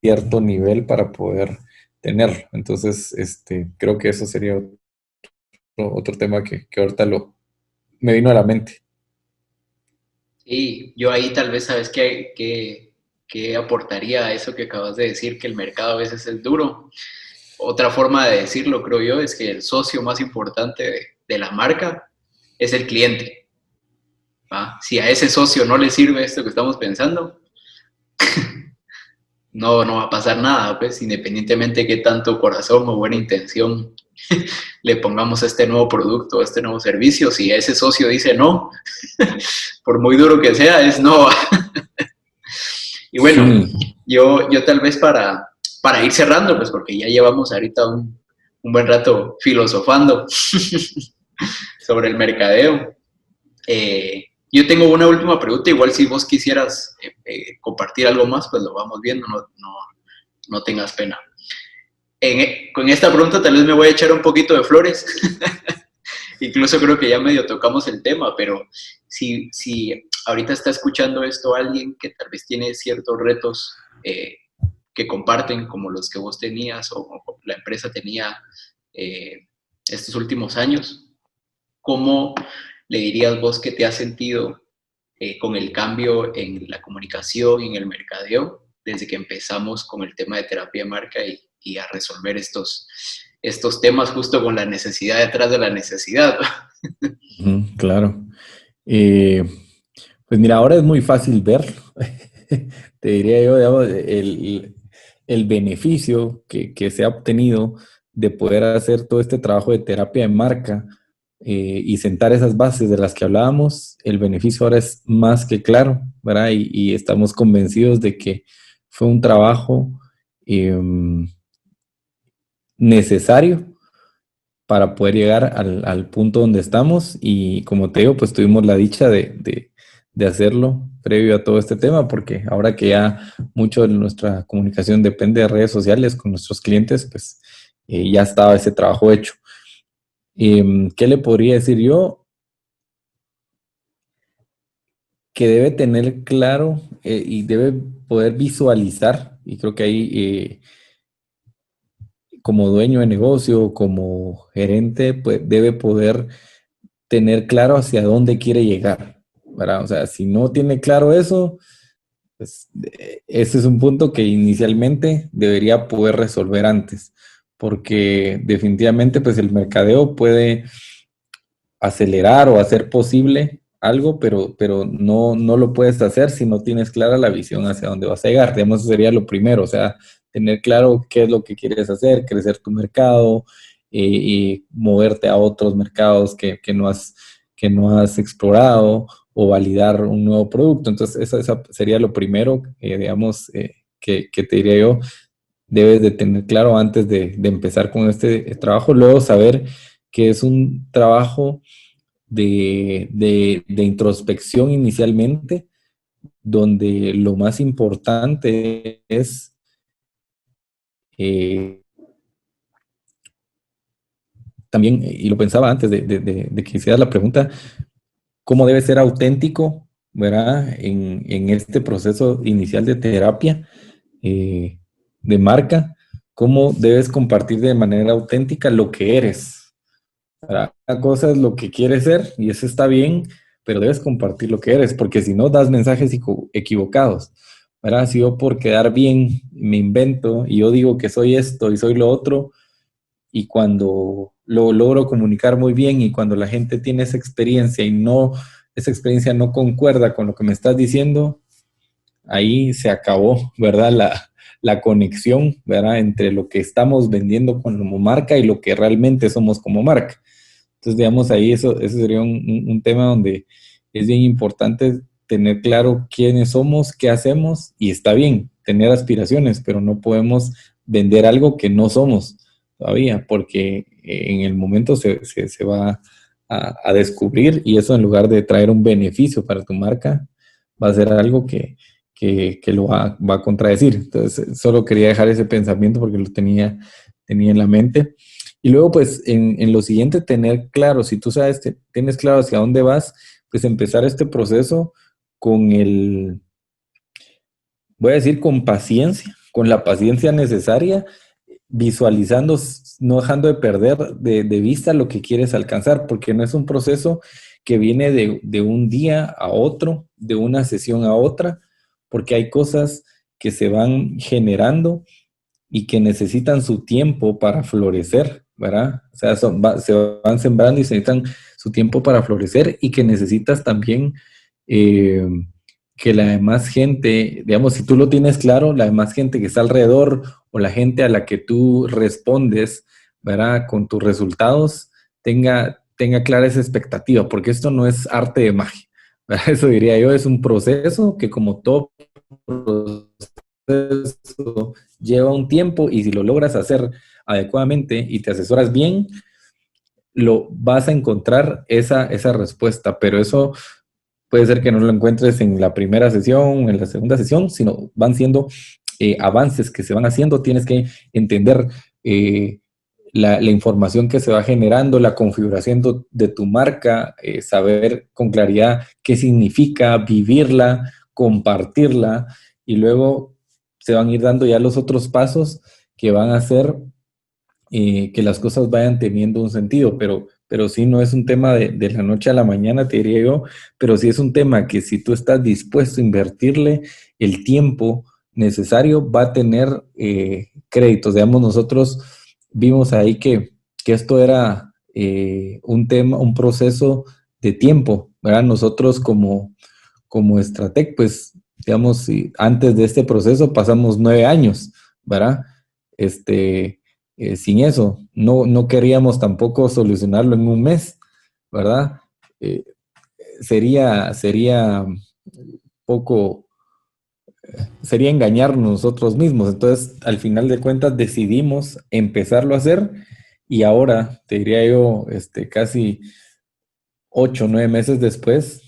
Speaker 3: cierto nivel para poder tenerlo. Entonces, creo que eso sería otro tema que ahorita me vino a la mente.
Speaker 2: Sí, yo ahí tal vez sabes que aportaría a eso que acabas de decir, que el mercado a veces es duro. Otra forma de decirlo, creo yo, es que el socio más importante de la marca es el cliente. ¿Va? Si a ese socio no le sirve esto que estamos pensando, no va a pasar nada, pues, independientemente de qué tanto corazón o buena intención le pongamos a este nuevo producto, a este nuevo servicio. Si ese socio dice no, por muy duro que sea, es no. Y bueno,
Speaker 3: Sí.
Speaker 2: yo tal vez para ir cerrando, pues porque ya llevamos ahorita un buen rato filosofando sobre el mercadeo. Yo tengo una última pregunta, igual si vos quisieras compartir algo más, pues lo vamos viendo, no tengas pena. Con esta pregunta tal vez me voy a echar un poquito de flores, incluso creo que ya medio tocamos el tema, pero si ahorita está escuchando esto alguien que tal vez tiene ciertos retos que comparten, como los que vos tenías o la empresa tenía estos últimos años, ¿cómo le dirías vos que te has sentido con el cambio en la comunicación y en el mercadeo desde que empezamos con el tema de terapia de marca y a resolver estos temas justo con la necesidad detrás de la necesidad?
Speaker 3: Claro. Eh, pues mira, ahora es muy fácil verlo. Te diría yo, digamos, el beneficio que se ha obtenido de poder hacer todo este trabajo de terapia de marca y sentar esas bases de las que hablábamos, el beneficio ahora es más que claro, ¿verdad? Y estamos convencidos de que fue un trabajo necesario para poder llegar al punto donde estamos y como te digo, pues tuvimos la dicha de hacerlo previo a todo este tema, porque ahora que ya mucho de nuestra comunicación depende de redes sociales con nuestros clientes, pues ya estaba ese trabajo hecho. ¿Qué le podría decir yo? Que debe tener claro y debe poder visualizar, y creo que ahí como dueño de negocio, como gerente, pues debe poder tener claro hacia dónde quiere llegar, ¿verdad? O sea, si no tiene claro eso, pues ese es un punto que inicialmente debería poder resolver antes, porque definitivamente pues el mercadeo puede acelerar o hacer posible algo, pero no lo puedes hacer si no tienes clara la visión hacia dónde vas a llegar. Digamos, eso sería lo primero, o sea, tener claro qué es lo que quieres hacer, crecer tu mercado y moverte a otros mercados que no has explorado o validar un nuevo producto. Entonces, eso sería lo primero, digamos, que te diría yo, debes de tener claro antes de empezar con este trabajo. Luego, saber que es un trabajo de introspección inicialmente, donde lo más importante es también, y lo pensaba antes de que hicieras la pregunta, cómo debe ser auténtico, ¿verdad? En este proceso inicial de terapia de marca, cómo debes compartir de manera auténtica lo que eres. ¿Verdad? Una cosa es lo que quieres ser y eso está bien, pero debes compartir lo que eres, porque si no das mensajes equivocados. ¿Verdad? Si yo por quedar bien me invento y yo digo que soy esto y soy lo otro, y cuando lo logro comunicar muy bien y cuando la gente tiene esa experiencia y esa experiencia no concuerda con lo que me estás diciendo, ahí se acabó, ¿verdad? La conexión, ¿verdad? Entre lo que estamos vendiendo como marca y lo que realmente somos como marca. Entonces, digamos, ahí eso sería un tema donde es bien importante tener claro quiénes somos, qué hacemos, y está bien tener aspiraciones, pero no podemos vender algo que no somos todavía, porque en el momento se va a descubrir, y eso, en lugar de traer un beneficio para tu marca, va a ser algo que lo va a contradecir. Entonces, solo quería dejar ese pensamiento porque lo tenía en la mente. Y luego, pues, en lo siguiente, tener claro, si tú sabes, tienes claro hacia dónde vas, pues empezar este proceso con voy a decir, con paciencia, con la paciencia necesaria, visualizando, no dejando de perder de vista lo que quieres alcanzar, porque no es un proceso que viene de un día a otro, de una sesión a otra, porque hay cosas que se van generando y que necesitan su tiempo para florecer, ¿verdad? O sea, se van sembrando y se necesitan su tiempo para florecer, y que necesitas también eh, que la demás gente, digamos, si tú lo tienes claro, la demás gente que está alrededor o la gente a la que tú respondes, ¿verdad? Con tus resultados, tenga clara esa expectativa, porque esto no es arte de magia, ¿verdad? Eso diría yo, es un proceso que, como todo proceso, lleva un tiempo, y si lo logras hacer adecuadamente y te asesoras bien, lo vas a encontrar esa respuesta, pero eso puede ser que no lo encuentres en la primera sesión, en la segunda sesión, sino van siendo avances que se van haciendo. Tienes que entender la información que se va generando, la configuración de tu marca, saber con claridad qué significa, vivirla, compartirla, y luego se van a ir dando ya los otros pasos que van a hacer que las cosas vayan teniendo un sentido, pero sí no es un tema de la noche a la mañana, te diría yo, pero sí es un tema que, si tú estás dispuesto a invertirle el tiempo necesario, va a tener créditos. Digamos, nosotros vimos ahí que esto era un tema, un proceso de tiempo, ¿verdad? Nosotros como Stratec, pues, digamos, antes de este proceso pasamos 9 años, ¿verdad? Sin eso, no queríamos tampoco solucionarlo en un mes, ¿verdad? Eh, sería poco, sería engañarnos nosotros mismos. Entonces, al final de cuentas, decidimos empezarlo a hacer, y ahora, te diría yo, casi 8 o 9 meses después,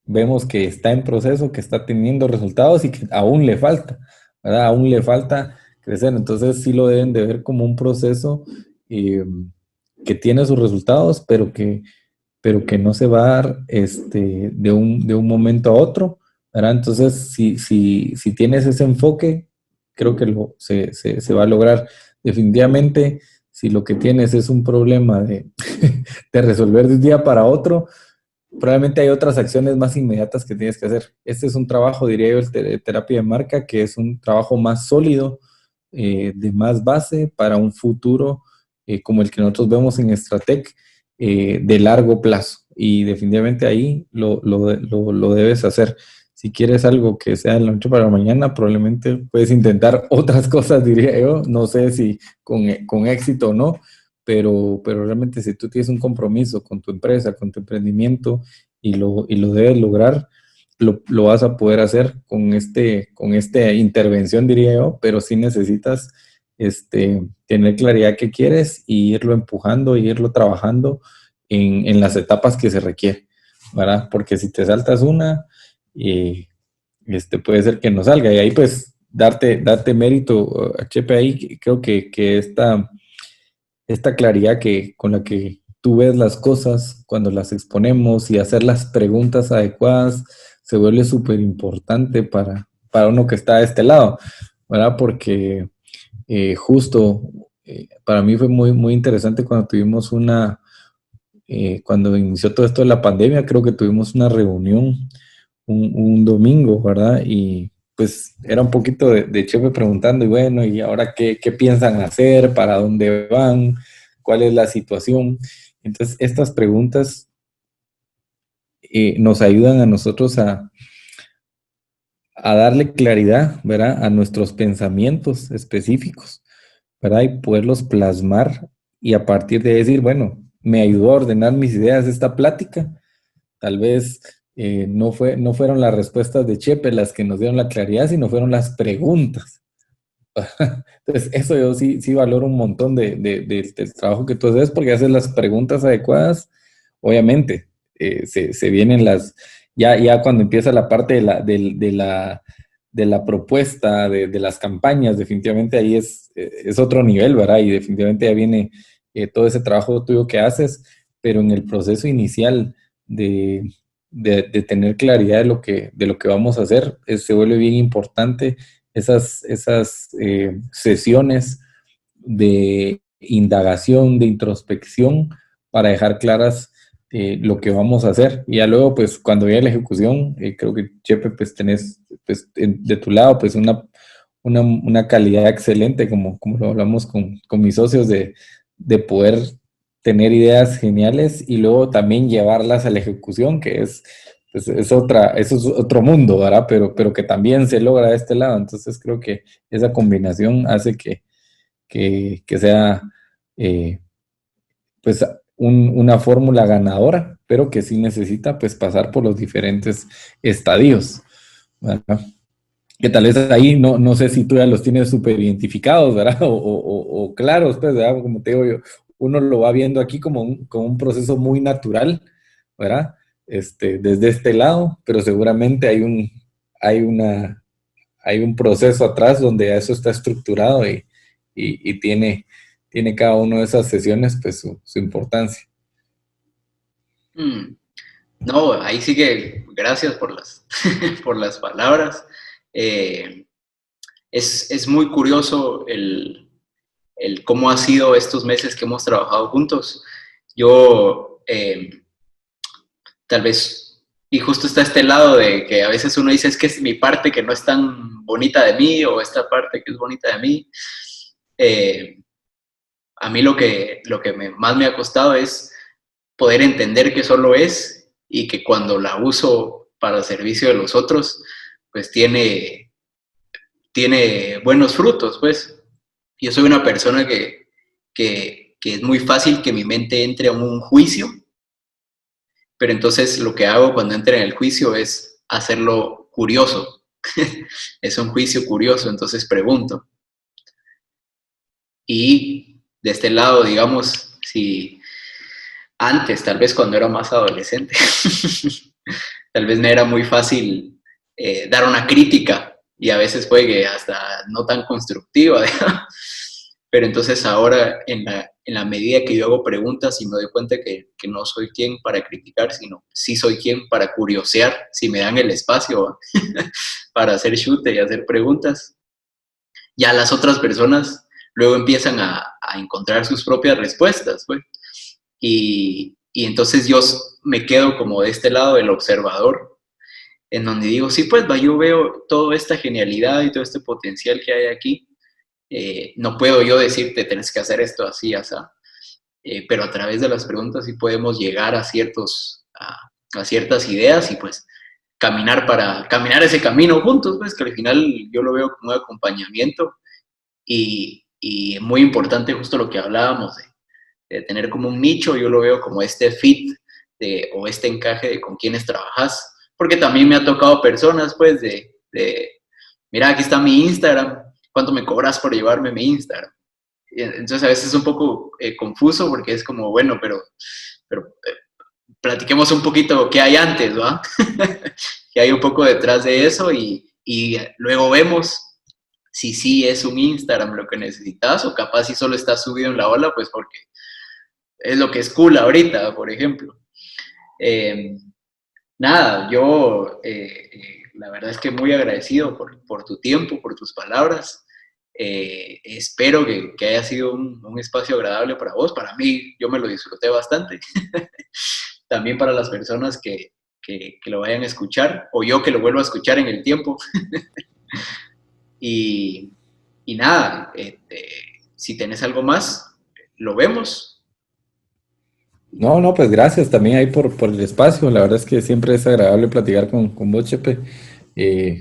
Speaker 3: vemos que está en proceso, que está teniendo resultados y que aún le falta, ¿verdad? Aún le falta crecer. Entonces, sí lo deben de ver como un proceso eh, que tiene sus resultados, pero que no se va a dar de un momento a otro, ¿verdad? Entonces, si tienes ese enfoque, creo que se va a lograr. Definitivamente, si lo que tienes es un problema de resolver de un día para otro, probablemente hay otras acciones más inmediatas que tienes que hacer. Este es un trabajo, diría yo, el de terapia de marca, que es un trabajo más sólido, de más base para un futuro como el que nosotros vemos en Stratec, de largo plazo. Y definitivamente ahí lo debes hacer. Si quieres algo que sea de la noche para la mañana, probablemente puedes intentar otras cosas, diría yo. No sé si con éxito o no, pero realmente, si tú tienes un compromiso con tu empresa, con tu emprendimiento, y lo debes lograr, lo vas a poder hacer con esta intervención, diría yo, pero sí necesitas tener claridad qué quieres, y irlo empujando y irlo trabajando en las etapas que se requiere, ¿verdad? Porque si te saltas una, puede ser que no salga, y ahí, pues, darte mérito, Chepe, ahí creo que esta claridad con la que tú ves las cosas cuando las exponemos, y hacer las preguntas adecuadas, se vuelve súper importante para uno que está de este lado, ¿verdad? Porque justo para mí fue muy, muy interesante cuando tuvimos cuando inició todo esto de la pandemia. Creo que tuvimos una reunión un domingo, ¿verdad? Y pues era un poquito de Chepe preguntando, y bueno, ¿y ahora qué piensan hacer? ¿Para dónde van? cuál es la situación. Entonces, estas preguntas nos ayudan a nosotros a darle claridad, ¿verdad? A nuestros pensamientos específicos, ¿verdad? Y poderlos plasmar y a partir de decir, bueno, me ayudó a ordenar mis ideas esta plática. Tal vez no fueron las respuestas de Chepe las que nos dieron la claridad, sino fueron las preguntas. Entonces, eso yo sí valoro un montón del trabajo que tú haces porque haces las preguntas adecuadas. Obviamente, se vienen ya cuando empieza la parte de la propuesta, de las campañas, definitivamente ahí es otro nivel, ¿verdad? Y definitivamente ya viene todo ese trabajo tuyo que haces, pero en el proceso inicial de tener claridad de lo que vamos a hacer, se vuelve bien importante esas sesiones de indagación, de introspección, para dejar claras lo que vamos a hacer. Y ya luego, pues, cuando llegue la ejecución, creo que, Chepe, pues, tenés pues, de tu lado, pues, una calidad excelente, como lo hablamos con mis socios, de poder tener ideas geniales y luego también llevarlas a la ejecución, que pues, eso es otro mundo, ¿verdad? Pero que también se logra de este lado. Entonces creo que esa combinación hace que sea pues una fórmula ganadora, pero que sí necesita pues pasar por los diferentes estadios, ¿verdad? Que tal vez ahí no sé si tú ya los tienes súper identificados, ¿verdad? O claros, pues, ¿verdad? Como te digo yo, uno lo va viendo aquí como un proceso muy natural, ¿verdad? Desde este lado, pero seguramente hay hay un proceso atrás donde eso está estructurado y tiene cada una de esas sesiones, pues, su importancia.
Speaker 2: No, ahí sí que gracias por por las palabras. Es muy curioso el cómo ha sido estos meses que hemos trabajado juntos. Yo, tal vez, y justo está este lado de que a veces uno dice, es que es mi parte que no es tan bonita de mí, o esta parte que es bonita de mí. A mí lo que más me ha costado es poder entender que solo es y que cuando la uso para servicio de los otros, pues tiene buenos frutos, pues. Yo soy una persona que es muy fácil que mi mente entre en un juicio, pero entonces lo que hago cuando entre en el juicio es hacerlo curioso. Es un juicio curioso, entonces pregunto. Y de este lado, digamos, si antes, tal vez cuando era más adolescente, tal vez me era muy fácil dar una crítica y a veces puede que hasta no tan constructiva, pero entonces ahora en la medida que yo hago preguntas y me doy cuenta que no soy quien para criticar, sino sí soy quien para curiosear, si me dan el espacio para hacer chute y hacer preguntas, ya las otras personas luego empiezan a encontrar sus propias respuestas, pues. Y entonces yo me quedo como de este lado del observador, en donde digo, sí, pues, yo veo toda esta genialidad y todo este potencial que hay aquí. No puedo yo decirte, tenés que hacer esto así, así. Pero a través de las preguntas sí podemos llegar a ciertas ideas y pues caminar ese camino juntos, pues, que al final yo lo veo como un acompañamiento y muy importante justo lo que hablábamos de tener como un nicho, yo lo veo como este fit o este encaje de con quienes trabajas, porque también me ha tocado personas, pues, mira, aquí está mi Instagram, ¿cuánto me cobras por llevarme mi Instagram? Y entonces a veces es un poco confuso porque es como, bueno, pero platiquemos un poquito qué hay antes, ¿va? Que hay un poco detrás de eso y luego vemos si sí es un Instagram lo que necesitas o capaz si solo estás subido en la ola, pues porque es lo que es cool ahorita, por ejemplo. Eh, Nada, yo la verdad es que muy agradecido por tu tiempo, por tus palabras. Espero que haya sido un espacio agradable para vos. Para mí, yo me lo disfruté bastante. También para las personas que lo vayan a escuchar o yo que lo vuelva a escuchar en el tiempo. Y nada, si tenés algo más, lo vemos.
Speaker 3: No, no, pues gracias también ahí por el espacio. La verdad es que siempre es agradable platicar con vos, Chepe.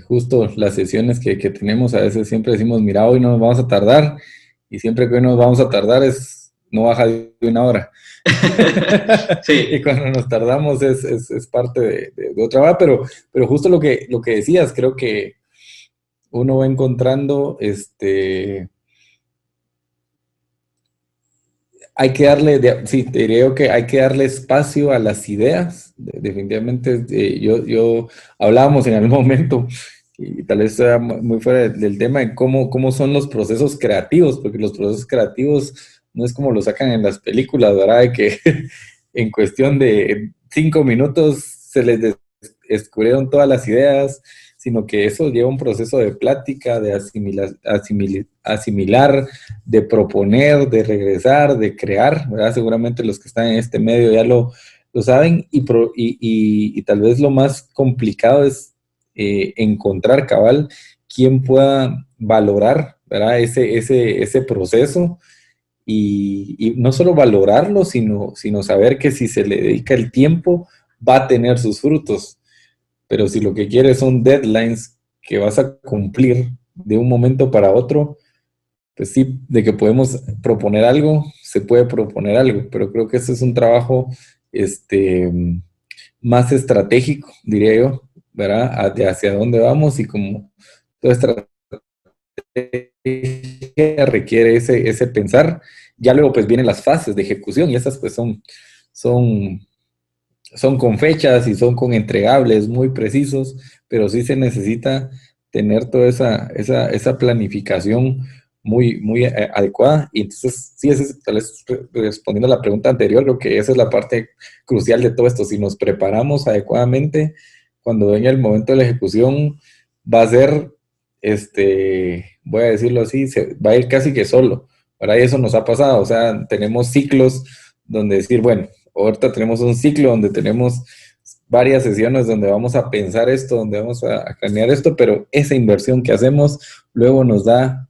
Speaker 3: Justo las sesiones que tenemos, a veces siempre decimos, mira, hoy no nos vamos a tardar, y siempre que hoy nos vamos a tardar no baja de una hora. Y
Speaker 2: Sí,
Speaker 3: cuando nos tardamos es parte de otra hora, pero justo lo que decías, creo que uno va encontrando, hay que darle, sí, te diría yo que hay que darle espacio a las ideas. Definitivamente, yo hablábamos en algún momento, y tal vez sea muy fuera del tema, de cómo son los procesos creativos, porque los procesos creativos no es como lo sacan en las películas, ¿verdad? De que en cuestión de 5 minutos se les descubrieron todas las ideas, sino que eso lleva un proceso de plática, de asimilar, de proponer, de regresar, de crear, ¿verdad? Seguramente los que están en este medio ya lo saben, y tal vez lo más complicado es encontrar cabal quien pueda valorar, ¿verdad? Ese proceso, y no solo valorarlo, sino saber que si se le dedica el tiempo, va a tener sus frutos. Pero si lo que quieres son deadlines que vas a cumplir de un momento para otro, pues sí, de que podemos proponer algo, se puede proponer algo, pero creo que ese es un trabajo este, más estratégico, diría yo, ¿verdad? De hacia dónde vamos, y como toda estrategia requiere ese pensar, ya luego pues vienen las fases de ejecución, y esas pues son, son con fechas y son con entregables muy precisos, pero sí se necesita tener toda esa planificación muy adecuada. Y entonces, sí, tal vez respondiendo a la pregunta anterior, creo que esa es la parte crucial de todo esto. Si nos preparamos adecuadamente, cuando venga el momento de la ejecución, va a ser, voy a decirlo así, va a ir casi que solo. Ahora, eso nos ha pasado, o sea, tenemos ciclos donde decir, bueno, ahorita tenemos un ciclo donde tenemos varias sesiones donde vamos a pensar esto, donde vamos a planear esto, pero esa inversión que hacemos luego nos da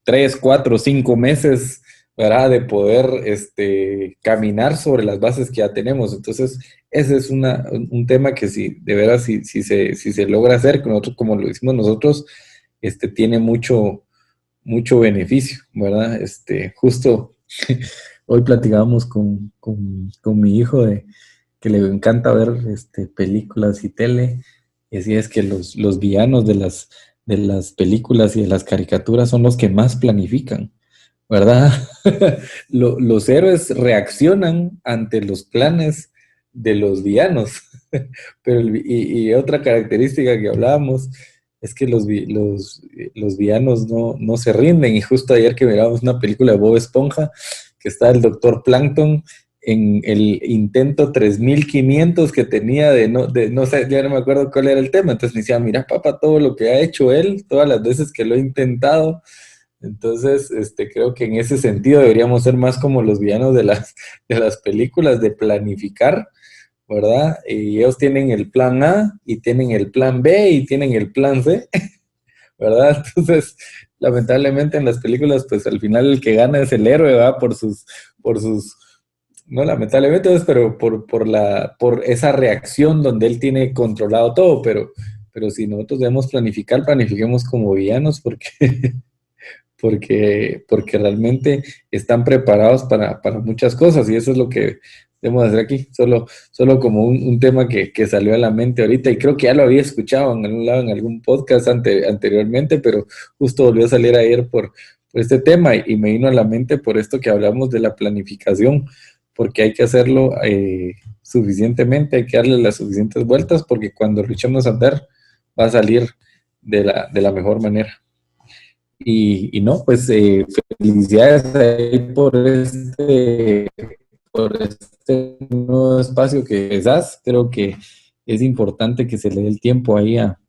Speaker 3: 3, 4, 5 meses, ¿verdad? De poder caminar sobre las bases que ya tenemos. Entonces, ese es un tema que si de veras, si se logra hacer, con nosotros, como lo hicimos nosotros, tiene mucho beneficio, ¿verdad? Justo hoy platicábamos con mi hijo de que le encanta ver películas y tele, y así es que los villanos de las películas y de las caricaturas son los que más planifican, ¿verdad? Los héroes reaccionan ante los planes de los villanos, pero y otra característica que hablábamos es que los villanos no se rinden, y justo ayer que mirábamos una película de Bob Esponja, que está el Doctor Plankton en el intento 3500 que tenía no sé, ya no me acuerdo cuál era el tema, entonces me decía, mira papá, todo lo que ha hecho él, todas las veces que lo ha intentado. Entonces, creo que en ese sentido deberíamos ser más como los villanos de las películas, de planificar, ¿verdad? Y ellos tienen el plan A, y tienen el plan B, y tienen el plan C, ¿verdad? Entonces, lamentablemente en las películas, pues al final el que gana es el héroe, ¿verdad? Por sus, no lamentablemente, pues, pero por esa reacción donde él tiene controlado todo, pero si nosotros debemos planificar, planifiquemos como villanos, porque realmente están preparados para muchas cosas, y eso es lo que debemos hacer aquí, solo como un tema que salió a la mente ahorita, y creo que ya lo había escuchado en algún lado, en algún podcast anteriormente, pero justo volvió a salir ayer por este tema, y me vino a la mente por esto que hablamos de la planificación, porque hay que hacerlo suficientemente, hay que darle las suficientes vueltas, porque cuando lo echemos a andar va a salir de la mejor manera. Y no, pues felicidades ahí por este nuevo espacio que das. Creo que es importante que se le dé el tiempo ahí a,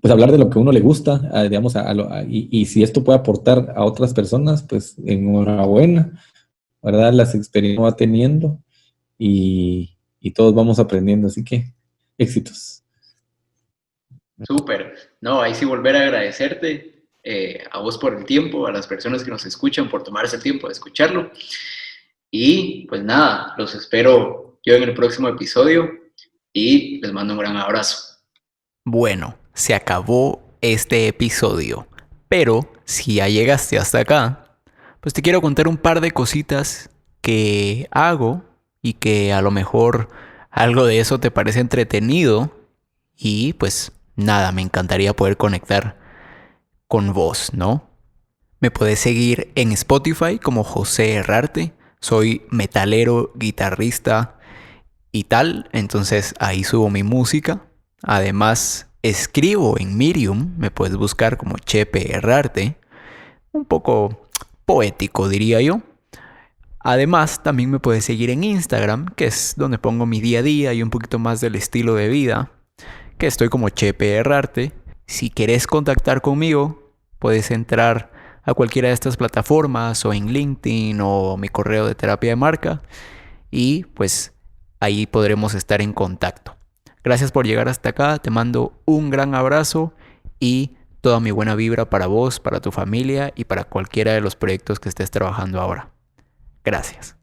Speaker 3: pues hablar de lo que a uno le gusta, digamos, y si esto puede aportar a otras personas, pues enhorabuena, ¿verdad? Las experiencias va teniendo, y todos vamos aprendiendo, así que éxitos.
Speaker 2: súper. No, ahí sí volver a agradecerte. a vos por el tiempo, a las personas que nos escuchan por tomarse el tiempo de escucharlo. Y pues nada, los espero yo en el próximo episodio y les mando un gran abrazo.
Speaker 1: Bueno, se acabó este episodio, pero si ya llegaste hasta acá, pues te quiero contar un par de cositas que hago y que a lo mejor algo de eso te parece entretenido y pues nada, me encantaría poder conectar con vos, ¿no? Me puedes seguir en Spotify como José Herrarte, soy metalero, guitarrista y tal, entonces ahí subo mi música. Además, escribo en Medium, me puedes buscar como Chepe Herrarte, un poco poético diría yo. Además, también me puedes seguir en Instagram, que es donde pongo mi día a día y un poquito más del estilo de vida, que estoy como Chepe Herrarte. Si querés contactar conmigo, puedes entrar a cualquiera de estas plataformas o en LinkedIn o mi correo de terapia de marca y pues ahí podremos estar en contacto. Gracias por llegar hasta acá, te mando un gran abrazo y toda mi buena vibra para vos, para tu familia y para cualquiera de los proyectos que estés trabajando ahora. Gracias.